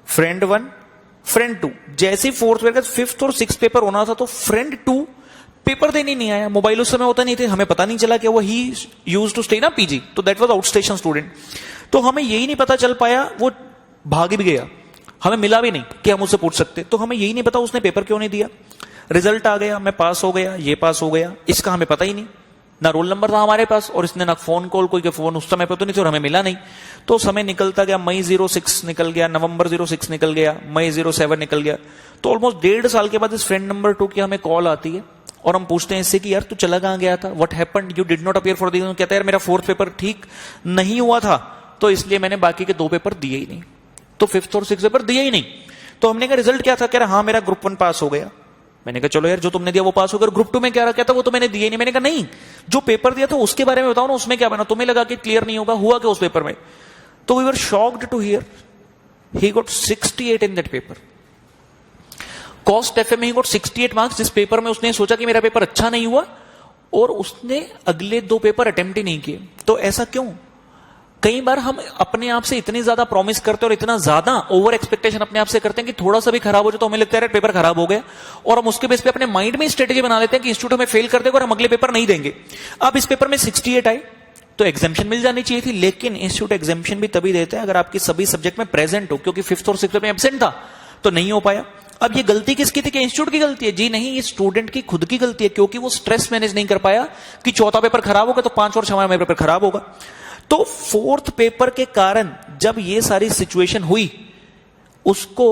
फ्रेंड 1 फ्रेंड 2। जैसे 4th पेपर 5th और 6th पेपर होना था तो फ्रेंड 2 पेपर देने नहीं आया। मोबाइल उस समय होता नहीं थे, हमें पता नहीं चला कि वो ही यूज्ड टू स्टे ना पीजी, तो that was out station student. तो हमें यही नहीं पता चल पाया, वो भाग भी गया, हमें मिला भी नहीं कि हम उससे पूछ सकते। तो हमें यही नहीं पता उसने पेपर क्यों नहीं दिया। रिजल्ट आ गया, मैं पास हो गया, ये पास हो गया, इसका हमें पता ही नहीं, ना रोल नंबर था हमारे पास, और इसने ना फोन कॉल, कोई के फोन उस समय पे तो नहीं थे और हमें मिला नहीं। तो समय निकलता गया, मई 06 निकल गया, नवंबर 06 निकल गया, मई 07 निकल गया। तो ऑलमोस्ट 1.5 साल के बाद इस फ्रेंड नंबर 2 की हमें कॉल आती है और हम पूछते हैं इससे कि यार तू चला कहां गया था, what happened, you did not appear for the exam, कहता है यार मेरा फोर्थ पेपर ठीक नहीं हुआ था तो इसलिए मैंने बाकी के 2 पेपर दिए ही नहीं, तो फिफ्थ और सिक्स पेपर दिए ही नहीं। तो हमने कहा रिजल्ट क्या था, कह रहा हाँ मेरा ग्रुप 1 पास हो गया। मैंने कहा चलो यार जो तुमने दिया वो पास हो गया, ग्रुप 2 में क्या रखा था वो तो मैंने दिया ही नहीं। मैंने कहा नहीं, जो पेपर दिया था उसके बारे में बताओ ना, उसमें क्या बना, तुम्हें लगा कि क्लियर नहीं होगा, हुआ क्या उस पेपर में। तो we were shocked to hear he got 68 in that paper. Cost FA में ही गॉट 68 मार्क्स, जिस पेपर में उसने सोचा कि मेरा पेपर अच्छा नहीं हुआ और उसने अगले 2 पेपर अटेम्प्ट ही नहीं किए। तो ऐसा क्यों? कई बार हम अपने आप से इतनी ज्यादा प्रॉमिस करते हैं और इतना ज्यादा ओवर एक्सपेक्टेशन अपने आप से करते हैं कि थोड़ा सा भी खराब हो जाए तो हमें लगता है पेपर खराब हो गया, और हम उसके बेस पे अपने माइंड में स्ट्रेटेजी बना लेते हैं कि इंस्टीट्यूट हमें फेल कर देगा और हम अगले पेपर नहीं देंगे। अब इस पेपर में 68 आए तो एग्जाम्शन मिल जानी चाहिए थी, लेकिन इंस्टीट्यूट एग्जाम्शन भी तभी देते हैं अगर आपकी सभी सब्जेक्ट में प्रेजेंट हो, क्योंकि फिफ्थ और सिक्स्थ में एब्सेंट था तो नहीं हो पाया। अब ये गलती किसकी थी, कि इंस्टीट्यूट की गलती है? जी नहीं, ये स्टूडेंट की खुद की गलती है, क्योंकि वो स्ट्रेस मैनेज नहीं कर पाया कि चौथा पेपर खराब होगा तो 5 और 6वां पेपर खराब होगा। तो फोर्थ पेपर के कारण जब ये सारी सिचुएशन हुई, उसको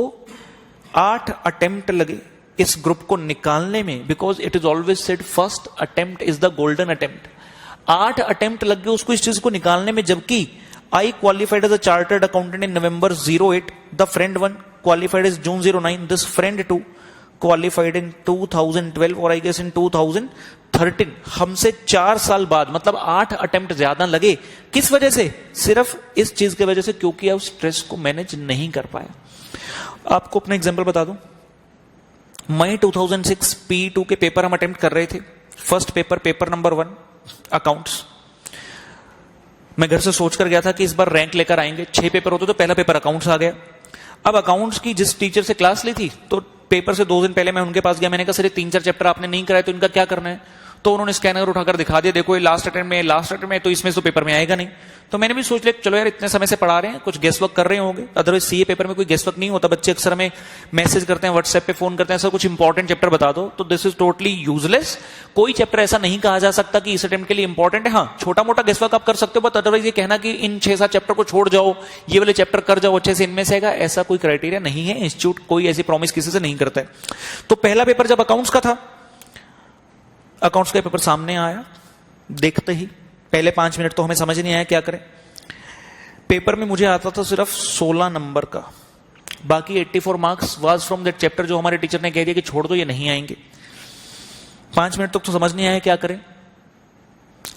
8 अटेम्प्ट लगे इस ग्रुप को निकालने में, because it is always said first attempt is the golden attempt. 8 attempt लग गए उसको इस चीज को निकालने में, जबकि I qualified as a chartered accountant in November 08, the friend 1 qualified as June 09, this friend 2 qualified in 2012 और I guess in 2013। हमसे 4 साल बाद, मतलब 8 अटेम्प्ट ज्यादा लगे। किस वजह से? सिर्फ इस चीज की वजह से, क्योंकि आप स्ट्रेस को मैनेज नहीं कर पाया। आपको अपना एग्जांपल बता दूं, मई 2006 P2 के पेपर हम अटेम्प्ट कर रहे थे। First paper, paper number 1 accounts. मैं घर से सोचकर गया था कि इस बार रैंक लेकर आएंगे। 6 पेपर होते तो पहला पेपर अकाउंट्स आ गया। अब अकाउंट्स की जिस टीचर से क्लास ली थी, तो पेपर से 2 दिन पहले मैं उनके पास गया। मैंने कहा सर ये 3-4 चैप्टर आपने नहीं कराए तो इनका क्या करना है? तो उन्होंने स्कैनर उठाकर दिखा दिया, देखो ये लास्ट अटेम्प्ट में तो इसमें तो पेपर में आएगा नहीं। तो मैंने भी सोच लिया चलो यार इतने समय से पढ़ा रहे हैं, कुछ गेस वर्क कर रहे होंगे, अदरवाइज सीए पेपर में कोई गेस वर्क नहीं होता। बच्चे अक्सर हमें मैसेज करते हैं, व्हाट्सएप पे फोन करते हैं, सर कुछ इंपॉर्टेंट चैप्टर बता दो। तो दिस इज टोटली यूजलेस। कोई चैप्टर ऐसा नहीं कहा जा सकता कि इस अटेम्प्ट के लिए इंपॉर्टेंट है। हाँ, छोटा मोटा गेस वर्क आप कर सकते हो, बट अदरवाइज ये कहना कि इन 6-7 चैप्टर को छोड़ जाओ, ये वाले चैप्टर कर जाओ अच्छे से, इनमें से आएगा, ऐसा कोई क्राइटेरिया नहीं है। इंस्टीट्यूट कोई ऐसी प्रॉमिस किसी से नहीं करता है। तो पहला पेपर जब अकाउंट्स का था, अकाउंट्स का पेपर सामने आया, देखते ही पहले 5 मिनट तो हमें समझ नहीं आया क्या करें। पेपर में मुझे आता था सिर्फ 16 नंबर का, बाकी 84 marks was from that chapter जो हमारे टीचर ने कह दिया कि छोड़ दो ये नहीं आएंगे। 5 मिनट तक तो समझ नहीं आया क्या करें।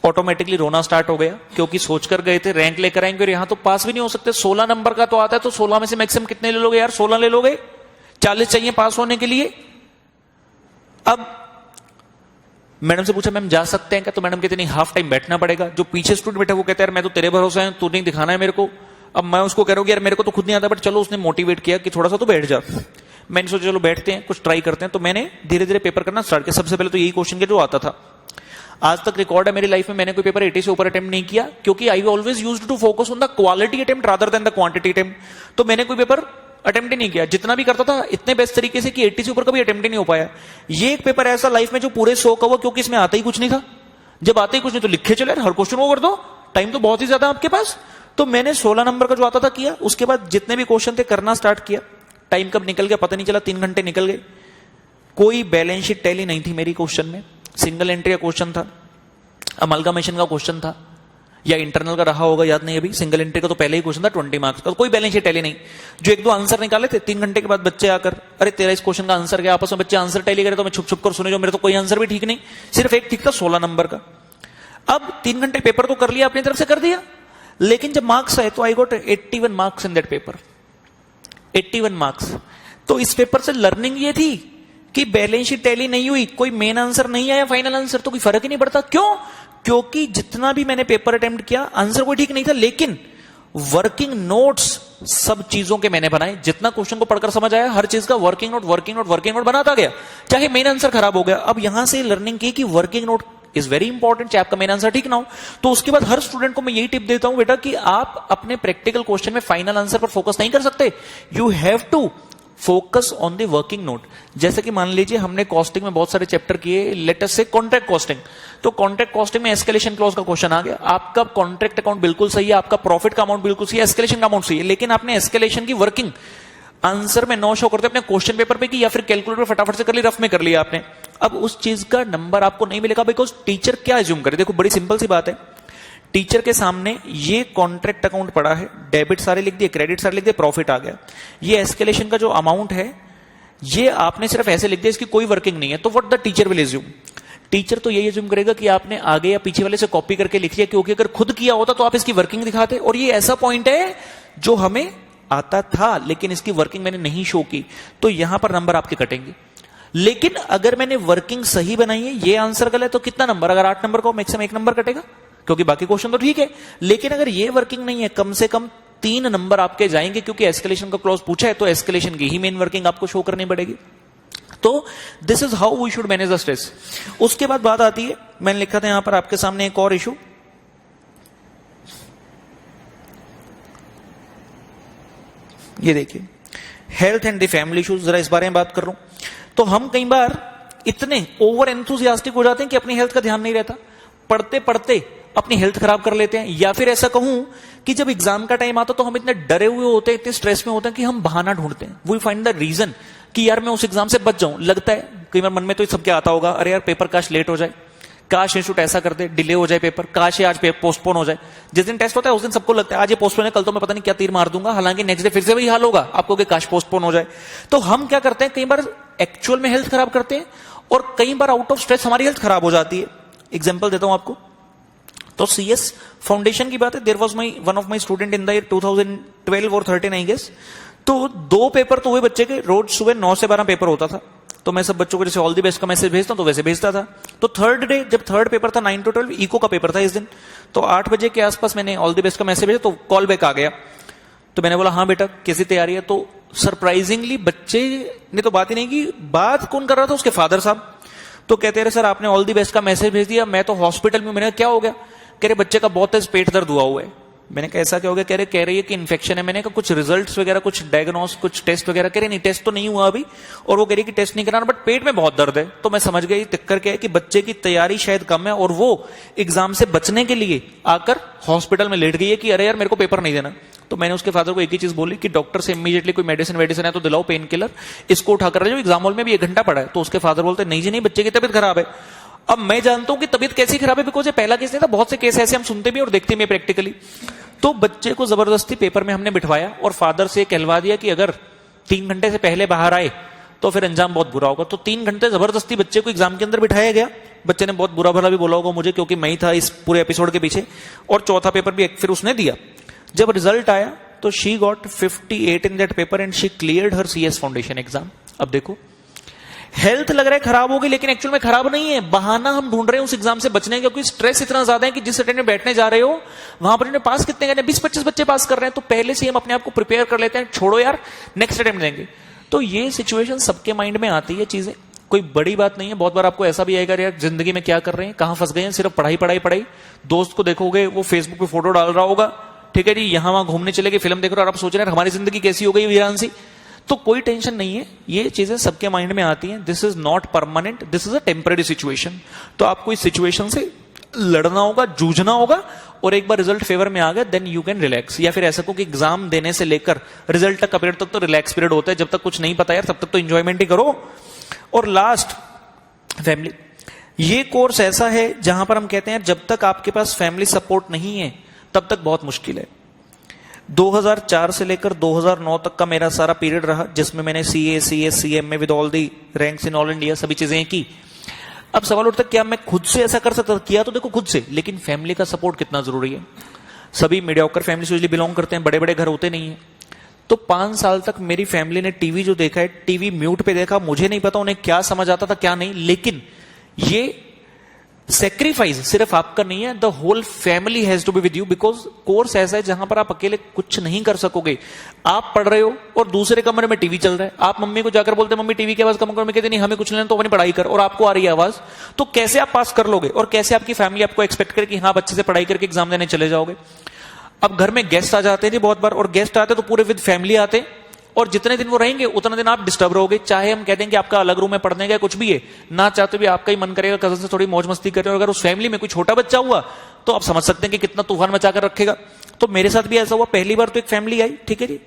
ऑटोमेटिकली रोना स्टार्ट हो गया, क्योंकि सोचकर गए थे रैंक लेकर आएंगे और यहां तो पास भी नहीं हो सकते। 16 नंबर का तो आता है, तो 16 में से मैक्सिमम कितने ले लोगे यार? 16 ले लोगे, 40 चाहिए पास होने के लिए। अब मैडम से पूछा मैम जा सकते हैं क्या? तो मैडम कहते नहीं, हाफ टाइम बैठना पड़ेगा। जो पीछे स्टूडेंट बैठा वो कहता है यार मैं तो तेरे भरोसे हूं, तू नहीं दिखाना है मेरे को। अब मैं उसको कह रहा हूं यार मेरे को तो खुद नहीं आता, बट चलो उसने मोटिवेट किया कि थोड़ा सा तो बैठ जा। मैंने सोचा चलो बैठते हैं, कुछ ट्राई करते हैं। तो मैंने धीरे धीरे पेपर करना स्टार्ट किया। सबसे पहले तो यही क्वेश्चन जो आता था, आज तक रिकॉर्ड है मेरी लाइफ में, मैंने कोई पेपर 80 से ऊपर अटेम्प्ट नहीं किया, क्योंकि I always used to focus on the quality attempt rather than the quantity attempt. तो मैंने कोई पेपर अटेम्प्ट ही नहीं किया। जितना भी करता था इतने बेस्ट तरीके से कि 80 से ऊपर कभी अटेम्प्ट ही नहीं हो पाया। ये एक पेपर ऐसा लाइफ में जो पूरे 100 का हुआ, क्योंकि इसमें आता ही कुछ नहीं था। जब आते ही कुछ नहीं तो लिखे चले, हर क्वेश्चन वो कर दो, टाइम तो बहुत ही ज्यादा आपके पास। तो मैंने 16 नंबर का जो आता था किया, उसके बाद जितने भी क्वेश्चन थे करना स्टार्ट किया। टाइम कब निकल गया पता नहीं चला, 3 घंटे निकल गए। कोई बैलेंस शीट टैली नहीं थी मेरी क्वेश्चन में। सिंगल एंट्री का क्वेश्चन था, अमलगामेशन का क्वेश्चन था, या इंटरनल का रहा होगा, याद नहीं अभी। सिंगल एंट्री का तो पहले ही क्वेश्चन था 20 मार्क्स का, कोई बैलेंस शीट टैली नहीं। जो 1-2 आंसर निकाले थे, 3 घंटे के बाद बच्चे आकर अरे तेरा इस क्वेश्चन का आंसर क्या, आपस में बच्चे आंसर टैली करे। तो मैं छुप छुप कर सुने, जो मेरे तो कोई आंसर भी ठीक नहीं, सिर्फ एक ठीक था 16 नंबर का। अब 3 घंटे पेपर तो कर लिया, अपनी तरफ से कर दिया, लेकिन जब मार्क्स आए तो I got 81 marks in that paper. 81 marks. तो इस पेपर से लर्निंग ये थी कि बैलेंस शीट टैली नहीं हुई, कोई मेन आंसर नहीं आया, फाइनल आंसर, तो कोई फर्क ही नहीं पड़ता। क्यों? क्योंकि जितना भी मैंने पेपर अटेम्प्ट किया आंसर कोई ठीक नहीं था, लेकिन वर्किंग नोट्स सब चीजों के मैंने बनाए। जितना क्वेश्चन को पढ़कर समझ आया, हर चीज का वर्किंग नोट बनाता गया, चाहे मेन आंसर खराब हो गया। अब यहां से लर्निंग की कि working note is very important, चाहे आपका मेन आंसर ठीक ना हो। तो उसके बाद हर स्टूडेंट को मैं यही टिप देता हूं बेटा कि आप अपने प्रैक्टिकल क्वेश्चन में फाइनल आंसर पर फोकस नहीं कर सकते। You have to focus on the working note. जैसे कि मान लीजिए हमने कॉस्टिंग में बहुत सारे चैप्टर किए, लेट अस से कॉन्ट्रैक्ट कॉस्टिंग। तो कॉन्ट्रैक्ट कॉस्टिंग में एस्केलेशन क्लॉज का क्वेश्चन आ गया। आपका कॉन्ट्रैक्ट अकाउंट बिल्कुल सही है, आपका प्रॉफिट का अमाउंट बिल्कुल सही है, एस्केलेशन का अमाउंट सही है, लेकिन आपने एस्केलेशन की वर्किंग आंसर में 9 शो करते अपने क्वेश्चन पेपर पे की, या फिर कैलकुलेटर फटाफट से कर ली, रफ में कर लिया आपने। अब उस चीज का नंबर आपको नहीं मिलेगा बिकॉज टीचर क्या एज्यूम करे। देखो बड़ी सिंपल सी बात है, टीचर के सामने ये कॉन्ट्रैक्ट अकाउंट पड़ा है, डेबिट सारे लिख दिए, क्रेडिट सारे लिख दिए, प्रॉफिट आ गया। ये एस्केलेशन का जो अमाउंट है ये आपने सिर्फ ऐसे लिख दिया, इसकी कोई वर्किंग नहीं है। तो what the teacher will assume, teacher तो यही एज्यूम करेगा कि आपने आगे या पीछे वाले से कॉपी करके लिख लिया, क्योंकि अगर खुद किया होता तो आप इसकी वर्किंग दिखाते। और ये ऐसा पॉइंट है जो हमें आता था लेकिन इसकी वर्किंग मैंने नहीं शो की, तो यहां पर नंबर आपके कटेंगे। लेकिन अगर मैंने वर्किंग सही बनाई है, ये आंसर गलत है, तो कितना नंबर, अगर 8 नंबर का मैक्सिमम 1 नंबर कटेगा, क्योंकि बाकी क्वेश्चन तो ठीक है। लेकिन अगर ये वर्किंग नहीं है, कम से कम 3 नंबर आपके जाएंगे, क्योंकि एस्केलेशन का क्लॉज पूछा है तो एस्केलेशन की ही मेन वर्किंग आपको शो करनी पड़ेगी। तो this is how we should manage the stress. उसके बाद बात आती है, मैंने लिखा था यहां पर आपके सामने एक और इशू, ये देखिए health and the family issues, जरा इस बारे में बात कर रहा हूं। तो हम कई बार इतने ओवर एंथुसियास्टिक हो जाते हैं कि अपनी हेल्थ का ध्यान नहीं रहता, पढ़ते पढ़ते अपनी हेल्थ खराब कर लेते हैं। या फिर ऐसा कहूं कि जब एग्जाम का टाइम आता तो हम इतने डरे हुए होते हैं, इतने स्ट्रेस में होते हैं कि हम बहाना ढूंढते हैं। वी फाइंड द रीजन कि यार मैं उस एग्जाम से बच जाऊं। लगता है कई बार मन में तो सबके आता होगा, अरे यार पेपर काश लेट हो जाए, काश इंस्टीट्यूट ऐसा कर दे, डिले हो जाए पेपर, काश ये आज पोस्टपोन हो जाए। जिस दिन टेस्ट होता है उस दिन सबको लगता है आज ये पोस्टपोन है, कल तो मैं पता नहीं क्या तीर मार दूंगा। हालांकि नेक्स्ट डे फिर से वही हाल होगा आपको कि काश पोस्टपोन हो जाए। तो हम क्या करते हैं, कई बार एक्चुअल में हेल्थ खराब करते हैं और कई बार आउट ऑफ स्ट्रेस हमारी हेल्थ खराब हो जाती है। एग्जाम्पल देता हूं आपको, तो सीएस फाउंडेशन की बात है। There was one of my student in the year 2012 और 13 आई गेस। तो 2 पेपर तो हुए बच्चे के, रोज सुबह 9 से 12 पेपर होता था। तो मैं सब बच्चों को जैसे ऑल द बेस्ट का मैसेज भेजता हूं तो वैसे भेजता था। तो थर्ड डे जब थर्ड पेपर था 9 to 12 इको का पेपर था इस दिन, तो 8 बजे के आसपास मैंने ऑल द बेस्ट का मैसेज भेजा, तो कॉल बैक आ गया। तो मैंने बोला हाँ बेटा कैसी तैयारी है। तो सरप्राइजिंगली बच्चे ने तो बात ही नहीं की। बात कौन कर रहा था, उसके फादर साहब। तो कहते रहे सर आपने ऑल द बेस्ट का मैसेज भेज दिया, मैं तो हॉस्पिटल में। मैंने क्या हो गया, कह रहे बच्चे का बहुत तेज पेट दर्द हुआ है। मैंने कहा ऐसा क्या हो गया, कह रही है कि इन्फेक्शन है। मैंने कहा कुछ रिजल्ट्स वगैरह, कुछ डायग्नोस, कुछ टेस्ट वगैरह। कह रहे नहीं टेस्ट तो नहीं हुआ अभी, और वो कह रही कि टेस्ट नहीं कराना बट पेट में बहुत दर्द है। तो मैं समझ गई चक्कर क्या है कि बच्चे की तैयारी शायद कम है और वो एग्जाम से बचने के लिए आकर हॉस्पिटल में लेट गई है कि अरे यार मेरे को पेपर नहीं देना। तो मैंने उसके फादर को एक ही चीज बोली कि डॉक्टर से इमीडिएटली कोई मेडिसिन है तो दिलाओ, पेन किलर, इसको उठाकर ले जाओ, एग्जाम हॉल में भी 1 घंटा पड़ा है। तो उसके फादर बोलते नहीं जी नहीं, बच्चे की तबीयत खराब है। अब मैं जानता हूं कि तबीयत कैसी खराब है, बिकॉज ये पहला केस नहीं था, बहुत से केस ऐसे हम सुनते भी और देखते भी प्रैक्टिकली। तो बच्चे को जबरदस्ती पेपर में हमने बिठवाया और फादर से कहलवा दिया कि अगर 3 घंटे से पहले बाहर आए तो फिर अंजाम बहुत बुरा होगा। तो 3 घंटे जबरदस्ती बच्चे को एग्जाम के अंदर बिठाया गया। बच्चे ने बहुत बुरा भला भी बोला होगा मुझे, क्योंकि मैं ही था इस पूरे एपिसोड के पीछे। और चौथा पेपर भी फिर उसने दिया। जब रिजल्ट आया तो she got 58 in that paper and she cleared her CS foundation exam. अब देखो हेल्थ लग रहा है खराब होगी, लेकिन एक्चुअल में खराब नहीं है, बहाना हम ढूंढ रहे हैं उस एग्जाम से बचने का, क्योंकि स्ट्रेस इतना ज्यादा है कि जिस अटेंड में बैठने जा रहे हो वहां पर इन्हें पास कितने करने, 20-25 बच्चे पास कर रहे हैं। तो पहले से हम अपने आप को प्रिपेयर कर लेते हैं, छोड़ो यार नेक्स्ट अटेम्प्ट देंगे। तो ये सिचुएशन सबके माइंड में आती है, चीजें कोई बड़ी बात नहीं है। बहुत बार आपको ऐसा भी आएगा यार जिंदगी में क्या कर रहे हैं, कहां फंस गए हैं, सिर्फ पढ़ाई पढ़ाई पढ़ाई। दोस्त को देखोगे वो फेसबुक पे फोटो डाल रहा होगा, ठीक है जी, यहां वहां घूमने चले गए, फिल्म देख रहे हो और आप सोच रहे हैं हमारी जिंदगी कैसी हो गई वीरान सी। तो कोई टेंशन नहीं है, ये चीजें सबके माइंड में आती हैं। This is not permanent, this is a temporary situation. तो आपको इस सिचुएशन से लड़ना होगा, जूझना होगा, और एक बार रिजल्ट फेवर में आ गया देन यू कैन रिलैक्स। या फिर ऐसा को कि एग्जाम देने से लेकर रिजल्ट तक का पीरियड तक तो रिलैक्स पीरियड होता है, जब तक कुछ नहीं पता यार तब तक तो एंजॉयमेंट ही करो। और लास्ट फैमिली, ये कोर्स ऐसा है जहां पर हम कहते हैं जब तक आपके पास फैमिली सपोर्ट नहीं है तब तक बहुत मुश्किल है। 2004 से लेकर 2009 तक का मेरा सारा पीरियड रहा, जिसमें मैंने CA, CS, CMA with all the ranks in all India सभी चीजें की। अब सवाल उठता है क्या मैं खुद से ऐसा कर सकता? किया तो देखो खुद से, लेकिन फैमिली का सपोर्ट कितना जरूरी है। सभी मीडियोकर फैमिली से यूजुअली बिलोंग करते हैं, बड़े बड़े घर होते नहीं है। तो 5 साल तक मेरी फैमिली ने टीवी जो देखा है, टीवी म्यूट पे देखा। मुझे नहीं पता उन्हें क्या समझ आता था क्या नहीं, लेकिन ये सेक्रीफाइस सिर्फ आपका नहीं है, the whole family has to be with you, because course ऐसा है जहां पर आप अकेले कुछ नहीं कर सकोगे। आप पढ़ रहे हो और दूसरे कमरे में टीवी चल रहा है, आप मम्मी को जाकर बोलते मम्मी टीवी की आवाज कम करो, में कहते नहीं हमें कुछ लेना तो अपनी पढ़ाई कर, और आपको आ रही है आवाज। तो कैसे आप पास कर लोगे, और कैसे आपकी फैमिली आपको एक्सपेक्ट करे कि हाँ बच्चे से पढ़ाई करके एग्जाम देने चले जाओगे। अब घर में गेस्ट आ जाते हैं जी बहुत बार, और गेस्ट आते तो पूरे विद फैमिली आते, और जितने दिन वो रहेंगे उतने दिन आप डिस्टर्ब रहोगे। चाहे हम कह दें कि आपका अलग रूम है पढ़ने का कुछ भी है, ना चाहते भी आपका ही मन करेगा कजन से थोड़ी मौज मस्ती करें। और अगर उस फैमिली में कोई छोटा बच्चा हुआ तो आप समझ सकते हैं कि कितना तूफान मचा कर रखेगा। तो मेरे साथ भी ऐसा हुआ, पहली बार तो एक फैमिली आई, ठीक है जी,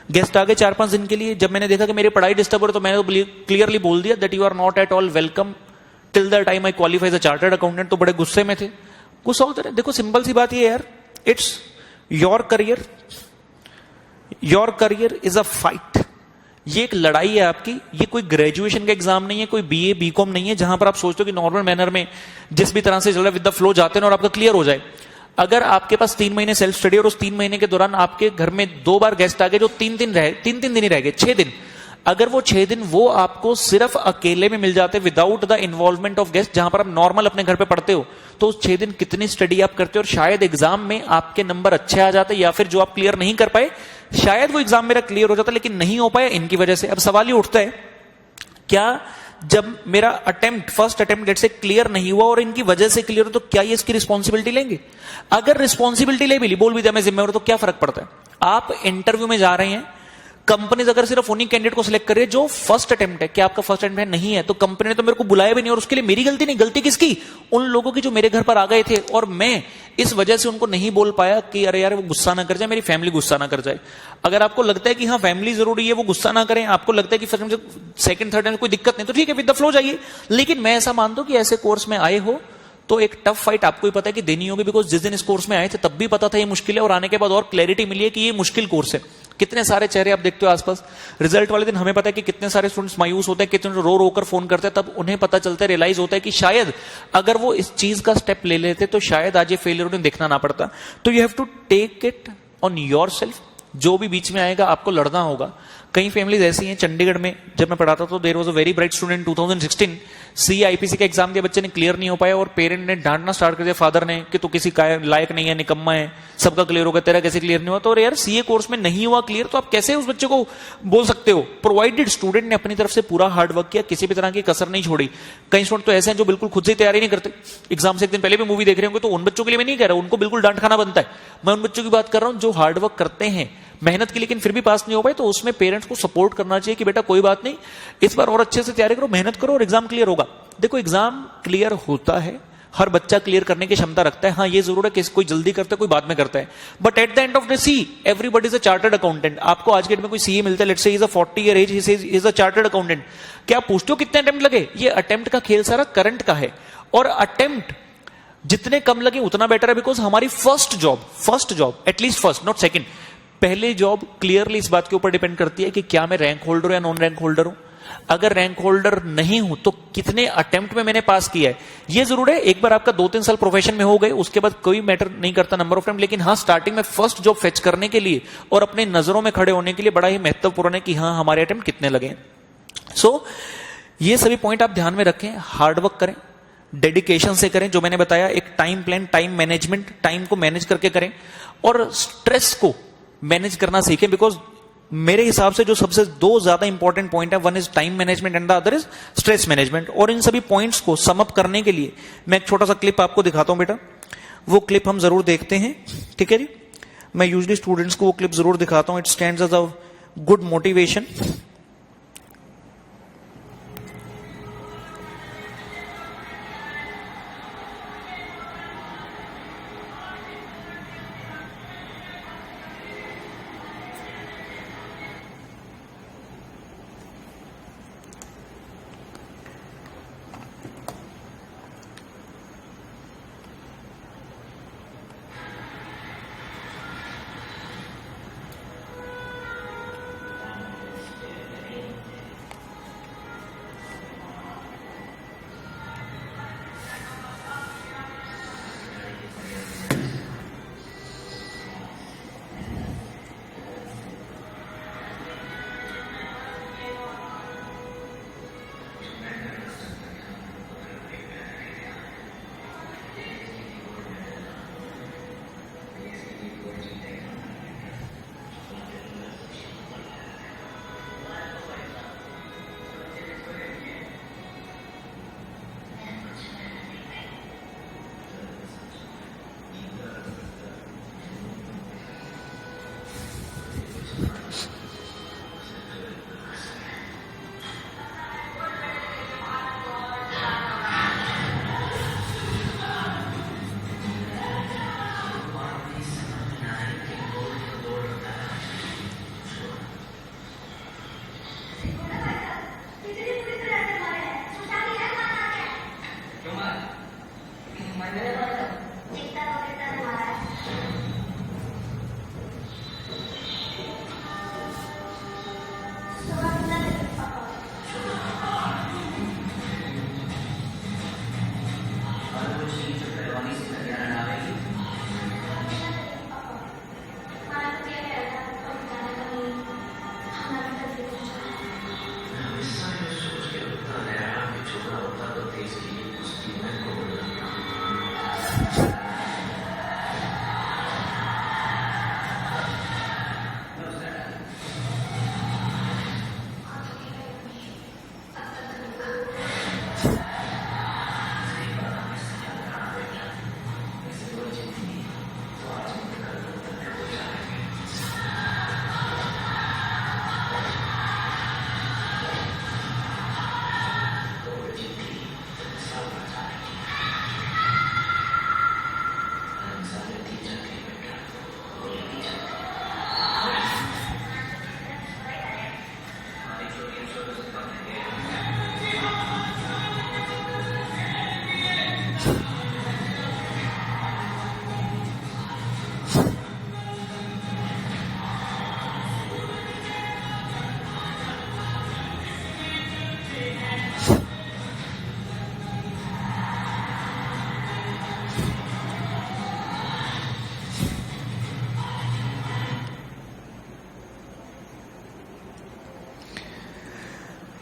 गेस्ट आ गए 4-5 दिन के लिए, जब मैंने देखा कि मेरी पढ़ाई डिस्टर्ब हो रही तो मैंने तो क्लियरली बोल दिया that you are not at all welcome till the time I qualify as a chartered accountant. तो बड़े गुस्से में थे, गुस्सा होते रहे। देखो सिंपल सी बात ये यार, it's your career is a fight. ये एक लड़ाई है आपकी, ये कोई ग्रेजुएशन का एग्जाम नहीं है, कोई बीए बीकॉम नहीं है जहां पर आप सोचते हो कि नॉर्मल मैनर में जिस भी तरह से चल रहा है विद द फ्लो जाते हैं और आपका क्लियर हो जाए। अगर आपके पास 3 महीने सेल्फ स्टडी और उस 3 महीने के दौरान आपके घर में 2 बार गेस्ट आ गए जो 3 दिन ही रह गए, 6 दिन, अगर वो 6 दिन वो आपको सिर्फ अकेले में मिल जाते without the involvement of guest, जहां पर आप नॉर्मल अपने घर पे पढ़ते हो, तो उस 6 दिन कितनी स्टडी आप करते हो और शायद एग्जाम में आपके नंबर अच्छे आ जाते, या फिर जो आप क्लियर नहीं कर पाए शायद वो एग्जाम मेरा क्लियर हो जाता, लेकिन नहीं हो पाया इनकी वजह से। अब सवाल ये उठता है, क्या जब मेरा फर्स्ट अटेम्प्ट लेट से क्लियर नहीं हुआ और इनकी वजह से क्लियर हो तो क्या ये इसकी रिस्पॉन्सिबिलिटी लेंगे? अगर रिस्पॉन्सिबिलिटी ले भी ली, बोल भी दिया मैं जिम्मेवार, तो क्या फर्क पड़ता है? आप इंटरव्यू में जा रहे हैं, कंपनीज अगर सिर्फ उन्हीं कैंडिडेट को सिलेक्ट कर रही है जो फर्स्ट अटेम्प्ट है, क्या आपका फर्स्ट अटेम्प्ट है? नहीं है, तो कंपनी ने तो मेरे को बुलाया भी नहीं, और उसके लिए मेरी गलती नहीं, गलती किसकी? उन लोगों की जो मेरे घर पर आ गए थे और मैं इस वजह से उनको नहीं बोल पाया कि अरे यार वो गुस्सा ना कर जाए, मेरी फैमिली गुस्सा ना कर जाए। अगर आपको लगता है कि हाँ फैमिली जरूरी है, वो गुस्सा ना करें, आपको लगता है कि सेकंड थर्ड में कोई दिक्कत नहीं, तो ठीक है, विद द फ्लो जाइए। लेकिन मैं ऐसा मानता हूं कि ऐसे कोर्स में आए हो तो एक टफ फाइट आपको ही पता है कि देनी होगी, बिकॉज जिस दिन इस कोर्स में आए थे तब भी पता था ये मुश्किल है, और आने के बाद और क्लैरिटी मिली है कि ये मुश्किल कोर्स है। कितने सारे चेहरे आप देखते हो आसपास, रिजल्ट वाले दिन हमें पता है कि कितने सारे स्टूडेंट्स मायूस होते हैं, कितने रो रो कर फोन करते हैं, तब उन्हें पता चलता है, रियलाइज होता है कि शायद अगर वो इस चीज का स्टेप ले लेते तो शायद आज ये फेलियर उन्हें देखना ना पड़ता। तो you have to take it on yourself. जो भी बीच में आएगा आपको लड़ना होगा। कई फैमिलीज ऐसी हैं, चंडीगढ़ में जब मैं पढ़ाता तो there was a very bright student 2016 CIPC का एग्जाम दिया, बच्चे ने क्लियर नहीं हो पाया और पेरेंट ने डांटना स्टार्ट कर दिया फादर ने कि तू किसी लायक नहीं है, निकम्मा है, सबका क्लियर हो गया, तेरा कैसे क्लियर नहीं हुआ? तो यार CA कोर्स में नहीं हुआ क्लियर तो आप कैसे उस बच्चे को बोल सकते हो? प्रोवाइडेड स्टूडेंट ने अपनी तरफ से पूरा हार्ड वर्क किया, किसी भी तरह की कसर नहीं छोड़ी। कई स्टूडेंट तो ऐसे हैं जो बिल्कुल खुद से तैयारी नहीं करते, एग्जाम से एक दिन पहले भी मूवी देख रहे होंगे, तो उन बच्चों के लिए मैं नहीं कह रहा, उनको बिल्कुल डांट खाना बनता है। मैं उन बच्चों की बात कर रहा हूं जो हार्ड वर्क करते हैं मेहनत की, लेकिन फिर भी पास नहीं हो पाए, तो उसमें पेरेंट्स को सपोर्ट करना चाहिए कि बेटा कोई बात नहीं, इस बार और अच्छे से तैयारी करो, मेहनत करो और एग्जाम क्लियर होगा। देखो एग्जाम क्लियर होता है, हर बच्चा क्लियर करने की क्षमता रखता है। हाँ ये जरूर है कि कोई जल्दी करता है, कोई बाद में करता है, but at the end of the C everybody is a chartered accountant. आपको आज के डेट में कोई CA मिलता है, let's say is a 40 year age, he is a chartered accountant, क्या आप पूछते हो कितने अटेम्प्ट लगे? ये अटेम्प्ट का खेल सारा करंट का है, और अटेम्प्ट जितने कम लगे उतना बेटर है, बिकॉज हमारी first job at least first not second, पहली जॉब क्लियरली इस बात के ऊपर डिपेंड करती है कि क्या मैं रैंक होल्डर या नॉन रैंक होल्डर हूं। अगर रैंक होल्डर नहीं हूं तो कितने अटेम्प्ट में मैंने पास किया है। ये जरूर है एक बार आपका 2-3 साल प्रोफेशन में हो गए उसके बाद कोई मैटर नहीं करता नंबर ऑफ टाइम, लेकिन हाँ स्टार्टिंग में फर्स्ट जॉब फेच करने के लिए और अपने नजरों में खड़े होने के लिए बड़ा ही महत्वपूर्ण है कि हाँ हमारे अटेम्प्ट कितने लगे। सो ये सभी पॉइंट आप ध्यान में रखें, हार्डवर्क करें, डेडिकेशन से करें, जो मैंने बताया एक time plan, time management, time को मैनेज करके करें, और स्ट्रेस को मैनेज करना सीखें। बिकॉज मेरे हिसाब से जो सबसे 2 ज्यादा इंपॉर्टेंट पॉइंट है, one is time management and the other is stress management. और इन सभी पॉइंट्स को सम अप करने के लिए मैं एक छोटा सा क्लिप आपको दिखाता हूं बेटा, वो क्लिप हम जरूर देखते हैं, ठीक है जी। मैं यूजुअली स्टूडेंट्स को वो क्लिप जरूर दिखाता हूं, it stands as a good motivation.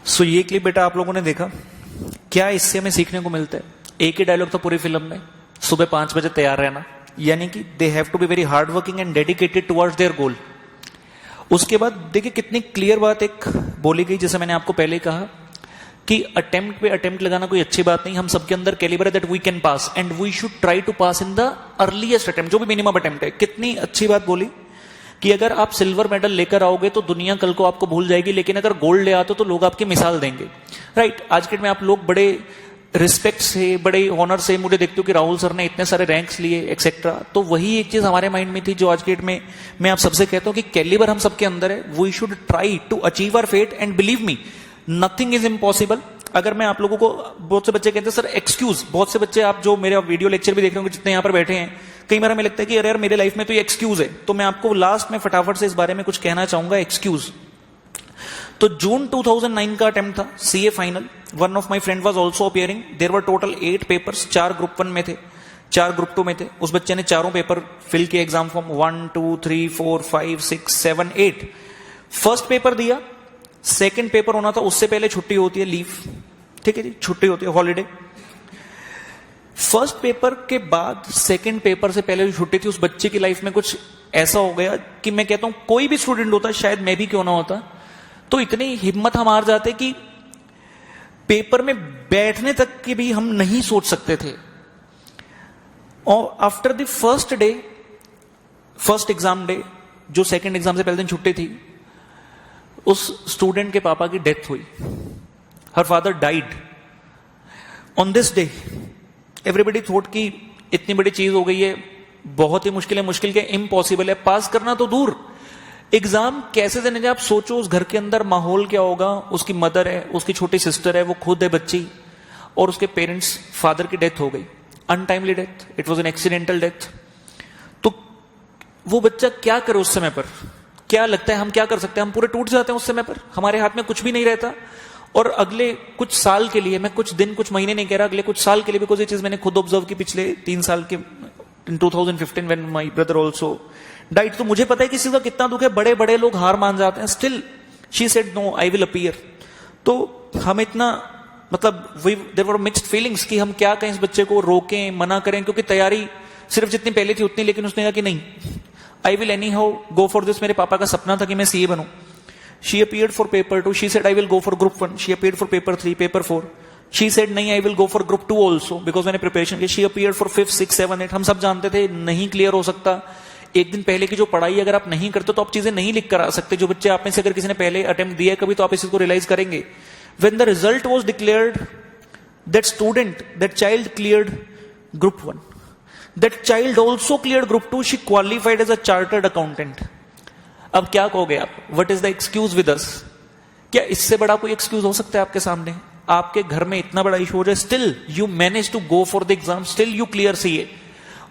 So ये क्लिप बेटा आप लोगों ने देखा, क्या इससे हमें सीखने को मिलता है? एक ही डायलॉग था पूरी फिल्म में, सुबह 5 बजे तैयार रहना, यानी कि they have to be very hard working and dedicated towards their goal. उसके बाद देखिए कितनी क्लियर बात एक बोली गई, जैसे मैंने आपको पहले ही कहा कि अटेम्प्ट पे अटेम्प्ट लगाना कोई अच्छी बात नहीं, हम सबके अंदर कैलिबर है that we can pass and we should try to pass in the earliest attempt, जो भी मिनिमम अटेम्प्ट है। कितनी अच्छी बात बोली कि अगर आप सिल्वर मेडल लेकर आओगे तो दुनिया कल को आपको भूल जाएगी, लेकिन अगर गोल्ड ले आते हो तो लोग आपकी मिसाल देंगे, राइट। आज के में आप लोग बड़े रिस्पेक्ट से, बड़े ऑनर से मुझे देखते हो कि राहुल सर ने इतने सारे रैंक्स लिए एक्सेट्रा, तो वही एक चीज हमारे माइंड में थी जो आज के डेट में मैं आप सबसे कहता हूं कि कैलिबर हम सबके अंदर है। We should try to achieve our fate and believe me nothing is impossible. अगर मैं आप लोगों को, बहुत से बच्चे कहते हैं सर एक्सक्यूज, बहुत से बच्चे आप जो मेरे वीडियो लेक्चर भी देख रहे होंगे जितने यहाँ पर बैठे हैं, कई बार हमें लगता है कि अरे यार मेरे लाइफ में तो ये एक्सक्यूज है, तो मैं आपको लास्ट में फटाफट से इस बारे में कुछ कहना चाहूंगा। एक्सक्यूज तो जून 2009 का अटेम्प्ट था CA final, one of my friend was also appearing, there were total 8 papers, 4 group 1 में थे, 4 ग्रुप 2 में थे। उस बच्चे ने चारों पेपर फिल किए, एग्जाम फॉर्म 1 2 3 4 5 6 7 8। फर्स्ट पेपर दिया, सेकंड पेपर होना था, उससे पहले छुट्टी होती है, लीव, ठीक है जी, छुट्टी होती है, हॉलीडे। फर्स्ट पेपर के बाद सेकंड पेपर से पहले जो छुट्टी थी, उस बच्चे की लाइफ में कुछ ऐसा हो गया कि मैं कहता हूं कोई भी स्टूडेंट होता, शायद मैं भी क्यों ना होता, तो इतनी हिम्मत हम हार जाते कि पेपर में बैठने तक की भी हम नहीं सोच सकते थे। और after the first day, first exam day, जो सेकंड एग्जाम से पहले दिन छुट्टी थी, उस स्टूडेंट के पापा की डेथ हुई। Her father died on this day. Everybody thought कि इतनी बड़ी चीज हो गई है, बहुत ही मुश्किल है, मुश्किल के इम्पॉसिबल है, पास करना तो दूर, एग्जाम कैसे देने जाए। आप सोचो उस घर के अंदर माहौल क्या होगा। उसकी मदर है, उसकी छोटी सिस्टर है, वो खुद है बच्ची, और उसके पेरेंट्स, फादर की डेथ हो गई, untimely death, it was an accidental death. तो वो बच्चा क्या करे उस समय पर? क्या लगता है हम क्या कर सकते हैं? हम पूरे टूट जाते हैं उस समय पर, हमारे हाथ में कुछ भी नहीं रहता। और अगले कुछ साल के लिए, मैं कुछ दिन कुछ महीने नहीं कह रहा, अगले कुछ साल के लिए, बिकॉज ये चीज मैंने खुद ऑब्जर्व की पिछले 3 साल के, इन 2015 when my brother also died, तो मुझे पता है किसी का कितना दुख है। बड़े बड़े लोग हार मान जाते हैं, still she said no I will appear. तो हम इतना, मतलब देयर वर मिक्स्ड फीलिंग्स कि हम क्या कहें, इस बच्चे को रोकें, मना करें, क्योंकि तैयारी सिर्फ जितनी पहले थी उतनी, लेकिन उसने कहा कि नहीं, I will any how go for this. मेरे पापा का सपना था कि मैं CA बनूं। She appeared for paper 2. She said I will go for group 1. She appeared for paper 3, paper 4. She said नहीं, I will go for group 2 also because मैंने preparation की। She appeared for 5, 6, 7, 8. हम सब जानते थे नहीं क्लियर हो सकता। एक दिन पहले की जो पढ़ाई अगर आप नहीं करते तो आप चीजें नहीं लिख कर आ सकते। जो बच्चे आप में से अगर किसी ने पहले अटेम्प्ट दिया है कभी, तो आप इस चीज को रियलाइज करेंगे। When the result was declared, that student, that child cleared group 1. That child also cleared group 2. She qualified as a chartered accountant. अब क्या कहोगे आप? What is the excuse with us? क्या इससे बड़ा कोई एक्सक्यूज हो सकता है आपके सामने? आपके घर में इतना बड़ा इशू हो जाए, still you manage to go for the exam, still you clear CA.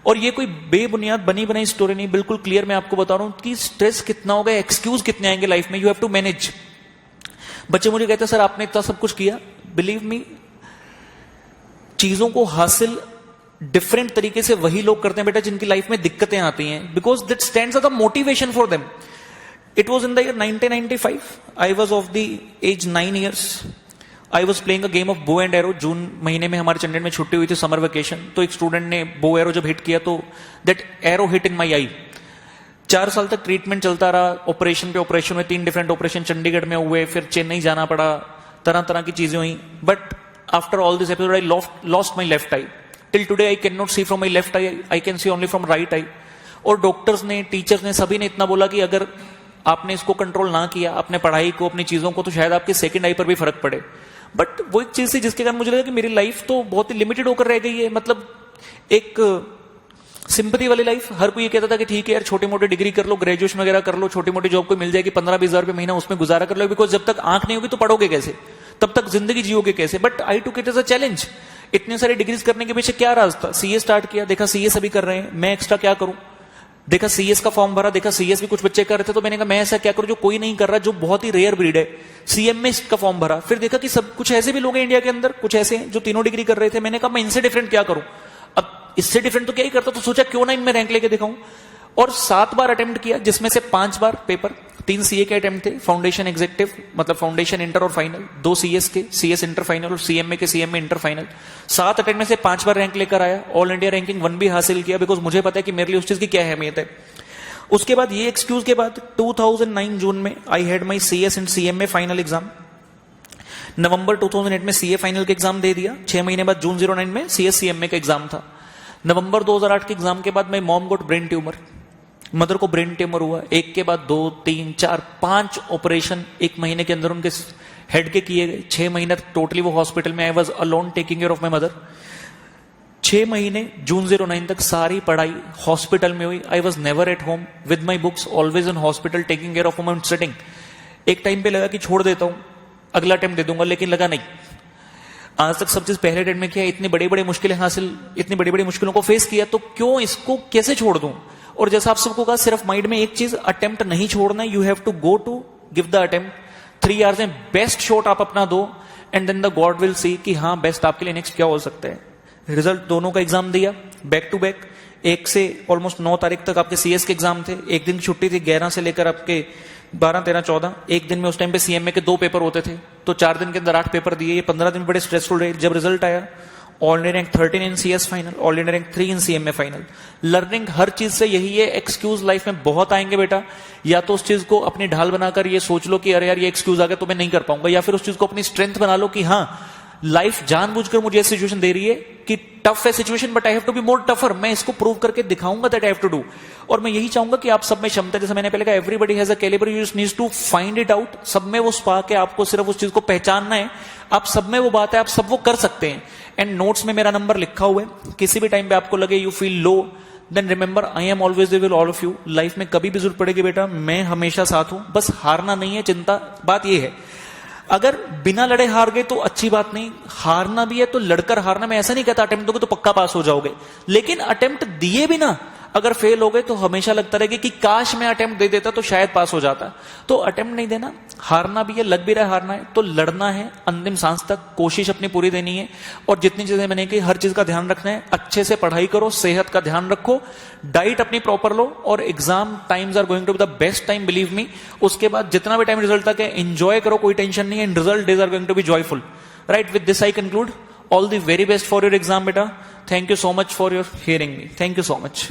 और ये कोई बेबुनियाद बनी बनाई स्टोरी नहीं, बिल्कुल क्लियर मैं आपको बता रहा हूं कि स्ट्रेस कितना होगा, एक्सक्यूज कितने आएंगे लाइफ में, यू हैव टू मैनेज। बच्चे मुझे कहते हैं सर आपने इतना सब कुछ किया, बिलीव मी, चीजों को हासिल डिफरेंट तरीके से वही लोग करते हैं बेटा जिनकी लाइफ में दिक्कतें आती हैं, because that stands as a motivation for them. It was in the year 1995. I was of the age 9 years. I was playing a game of bow and arrow. जून महीने में हमारे चंडीगढ़ में छुट्टी हुई थी, समर वेकेशन। तो एक स्टूडेंट ने बो एरो जब हिट किया तो that arrow hit in my eye. 4 साल तक ट्रीटमेंट चलता रहा, ऑपरेशन पे ऑपरेशन में, 3 डिफरेंट ऑपरेशन चंडीगढ़ में हुए, फिर चेन्नई जाना पड़ा, तरह तरह की चीजें हुई। But after all this episode I lost my left eye. Till today I can not see from my left eye, I can see only from right eye. और डॉक्टर्स ने, टीचर्स ने, सभी ने इतना बोला कि अगर आपने इसको कंट्रोल ना किया, अपने पढ़ाई को, अपनी चीजों को, तो शायद आपके सेकंड आई पर भी फर्क पड़े। बट वो एक चीज थी जिसके कारण मुझे लगा कि मेरी लाइफ तो बहुत ही लिमिटेड होकर रह गई है। मतलब एक सिंपैथी वाली लाइफ। हर कोई ये कहता था कि ठीक है यार, छोटी मोटी डिग्री कर लो, ग्रेजुएशन वगैरह कर लो, छोटी मोटी जॉब कोई मिल जाएगी, 15-20 हजार रुपये महीना, उसमें गुजारा कर लो, बिकॉज जब तक आंख नहीं होगी तो पढ़ोगे कैसे, तब तक जिंदगी जियोगे कैसे। But I took it as a challenge. इतने सारे डिग्रीज करने के पीछे क्या राज था? सीए स्टार्ट किया, देखा सीए सभी कर रहे हैं, मैं एक्स्ट्रा क्या करूं? देखा सीएस का फॉर्म भरा, देखा सीएस भी कुछ बच्चे कर रहे थे, तो मैंने कहा मैं ऐसा क्या करूं जो कोई नहीं कर रहा, जो बहुत ही रेयर ब्रीड है। सीएमएस का फॉर्म भरा, फिर देखा कि सब कुछ ऐसे भी लोग हैं इंडिया के अंदर, कुछ ऐसे हैं जो तीनों डिग्री कर रहे थे। मैंने कहा मैं इनसे डिफरेंट क्या करूं? अब इससे डिफरेंट तो क्या ही करता, तो सोचा क्यों ना इनमें रैंक लेके दिखाऊं। और 7 बार अटेम्प्ट किया, जिसमें से 5 बार पेपर 3 सीए के अटेम्प्ट थे, फाउंडेशन एग्जेक्टिव मतलब फाउंडेशन इंटर और फाइनल, 2 सीएस के, सीएस इंटर फाइनल और सीएमए के, सीएमए इंटर फाइनल। 7 अटेम्प्ट में से 5 बार रैंक लेकर आया, ऑल इंडिया रैंकिंग 1 भी हासिल किया, बिकॉज मुझे पता है कि मेरे लिए उस चीज की क्या अहमियत है। उसके बाद ये एक्सक्यूज के बाद 2009 जून में I had my CS and CMA final exam. नवंबर 2008 में सीए फाइनल के एग्जाम दे दिया, 6 महीने बाद जून 09 में सीएस सीएमए का एग्जाम था। नवंबर 2008 के एग्जाम के बाद my mom got brain tumour, mother को ब्रेन ट्यूमर हुआ, एक के बाद 2, 3, 4, 5 ऑपरेशन 1 महीने के अंदर उनके हेड के किए गए। 6 महीने टोटली वो हॉस्पिटल में, I was alone taking care of my mother. 6 महीने जून 09 तक सारी पढ़ाई हॉस्पिटल में हुई। I was never at home with my books, always in hospital taking care of my setting. एक टाइम पे लगा कि छोड़ देता हूं, अगला अटेम्प्ट दे दूंगा, लेकिन लगा नहीं, आज तक सब चीज पहले अटेम्प्ट में किया, इतनी बड़ी बड़ी मुश्किलें हासिल, इतनी बड़ी बड़ी मुश्किलों को फेस किया, तो क्यों इसको कैसे छोड़ दूं। और जैसा आप सबको कहा, सिर्फ माइंड में एक चीज, अटेम्प्ट नहीं छोड़ना, you have to go to give the attempt. 3 hours में बेस्ट शॉट आप अपना दो, and then the god will see कि हाँ बेस्ट आपके लिए नेक्स्ट क्या हो सकता है। रिजल्ट दोनों का एग्जाम दिया बैक टू बैक, 1 से ऑलमोस्ट 9 तारीख तक आपके सीएस के एग्जाम थे, एक दिन छुट्टी थी 11 से लेकर आपके 12, 13, 14, एक दिन में उस टाइम पे सीएमए के 2 पेपर होते थे, तो 4 दिन के अंदर 8 पेपर दिए। ये 15 दिन बड़े स्ट्रेसफुल रहे। जब रिजल्ट आया, all India rank 13 in CS final, all India rank 3 in CMA final. Learning हर चीज से यही है, एक्सक्यूज लाइफ में बहुत आएंगे बेटा, या तो उस चीज को अपनी ढाल बनाकर ये सोच लो कि अरे यार ये एक्सक्यूज आ गया तो मैं नहीं कर पाऊंगा, या फिर उस चीज को अपनी स्ट्रेंथ बना लो कि हाँ लाइफ जानबूझकर मुझे ऐसी सिचुएशन दे रही है कि टफ है situation, but I have to be more tougher, मैं इसको प्रूव करके दिखाऊंगा that I have to do. और मैं यही चाहूंगा कि आप सब में क्षमता, जैसे मैंने पहले कहा, everybody has a calibre, you just needs to find it out. सब में वो स्पार्क है, आपको सिर्फ उस चीज को पहचानना है, आप सब में वो बात है, आप सब वो कर सकते हैं। एंड नोट्स में मेरा नंबर लिखा हुआ है, किसी भी टाइम पे आपको लगे you feel low, then remember I am always there with all of you. Life में कभी भी जरूरत पड़ेगी बेटा, मैं हमेशा साथ हूं, बस हारना नहीं है चिंता। बात ये है, अगर बिना लड़े हार गए तो अच्छी बात नहीं, हारना भी है तो लड़कर हारना। मैं ऐसा नहीं कहता अटेम्प्ट दोगे तो पक्का पास हो जाओगे, लेकिन अटेम्प्ट दिए बिना अगर फेल हो गए तो हमेशा लगता रहेगा कि काश मैं अटेम्प्ट दे देता तो शायद पास हो जाता। तो अटेम्प्ट नहीं देना, हारना भी है, लग भी रहा है हारना है तो लड़ना है अंतिम सांस तक, कोशिश अपनी पूरी देनी है। और जितनी चीजें मैंने की हर चीज का ध्यान रखना है, अच्छे से पढ़ाई करो, सेहत का ध्यान रखो, डाइट अपनी प्रॉपर लो, और exam times are going to be the best time, believe me. उसके बाद जितना भी टाइम रिजल्ट तक है एंजॉय करो, कोई टेंशन नहीं है, and result days are going to be joyful. Right, with this I conclude, all the very best for your exam बेटा। Thank you so much for your hearing me, thank you so much.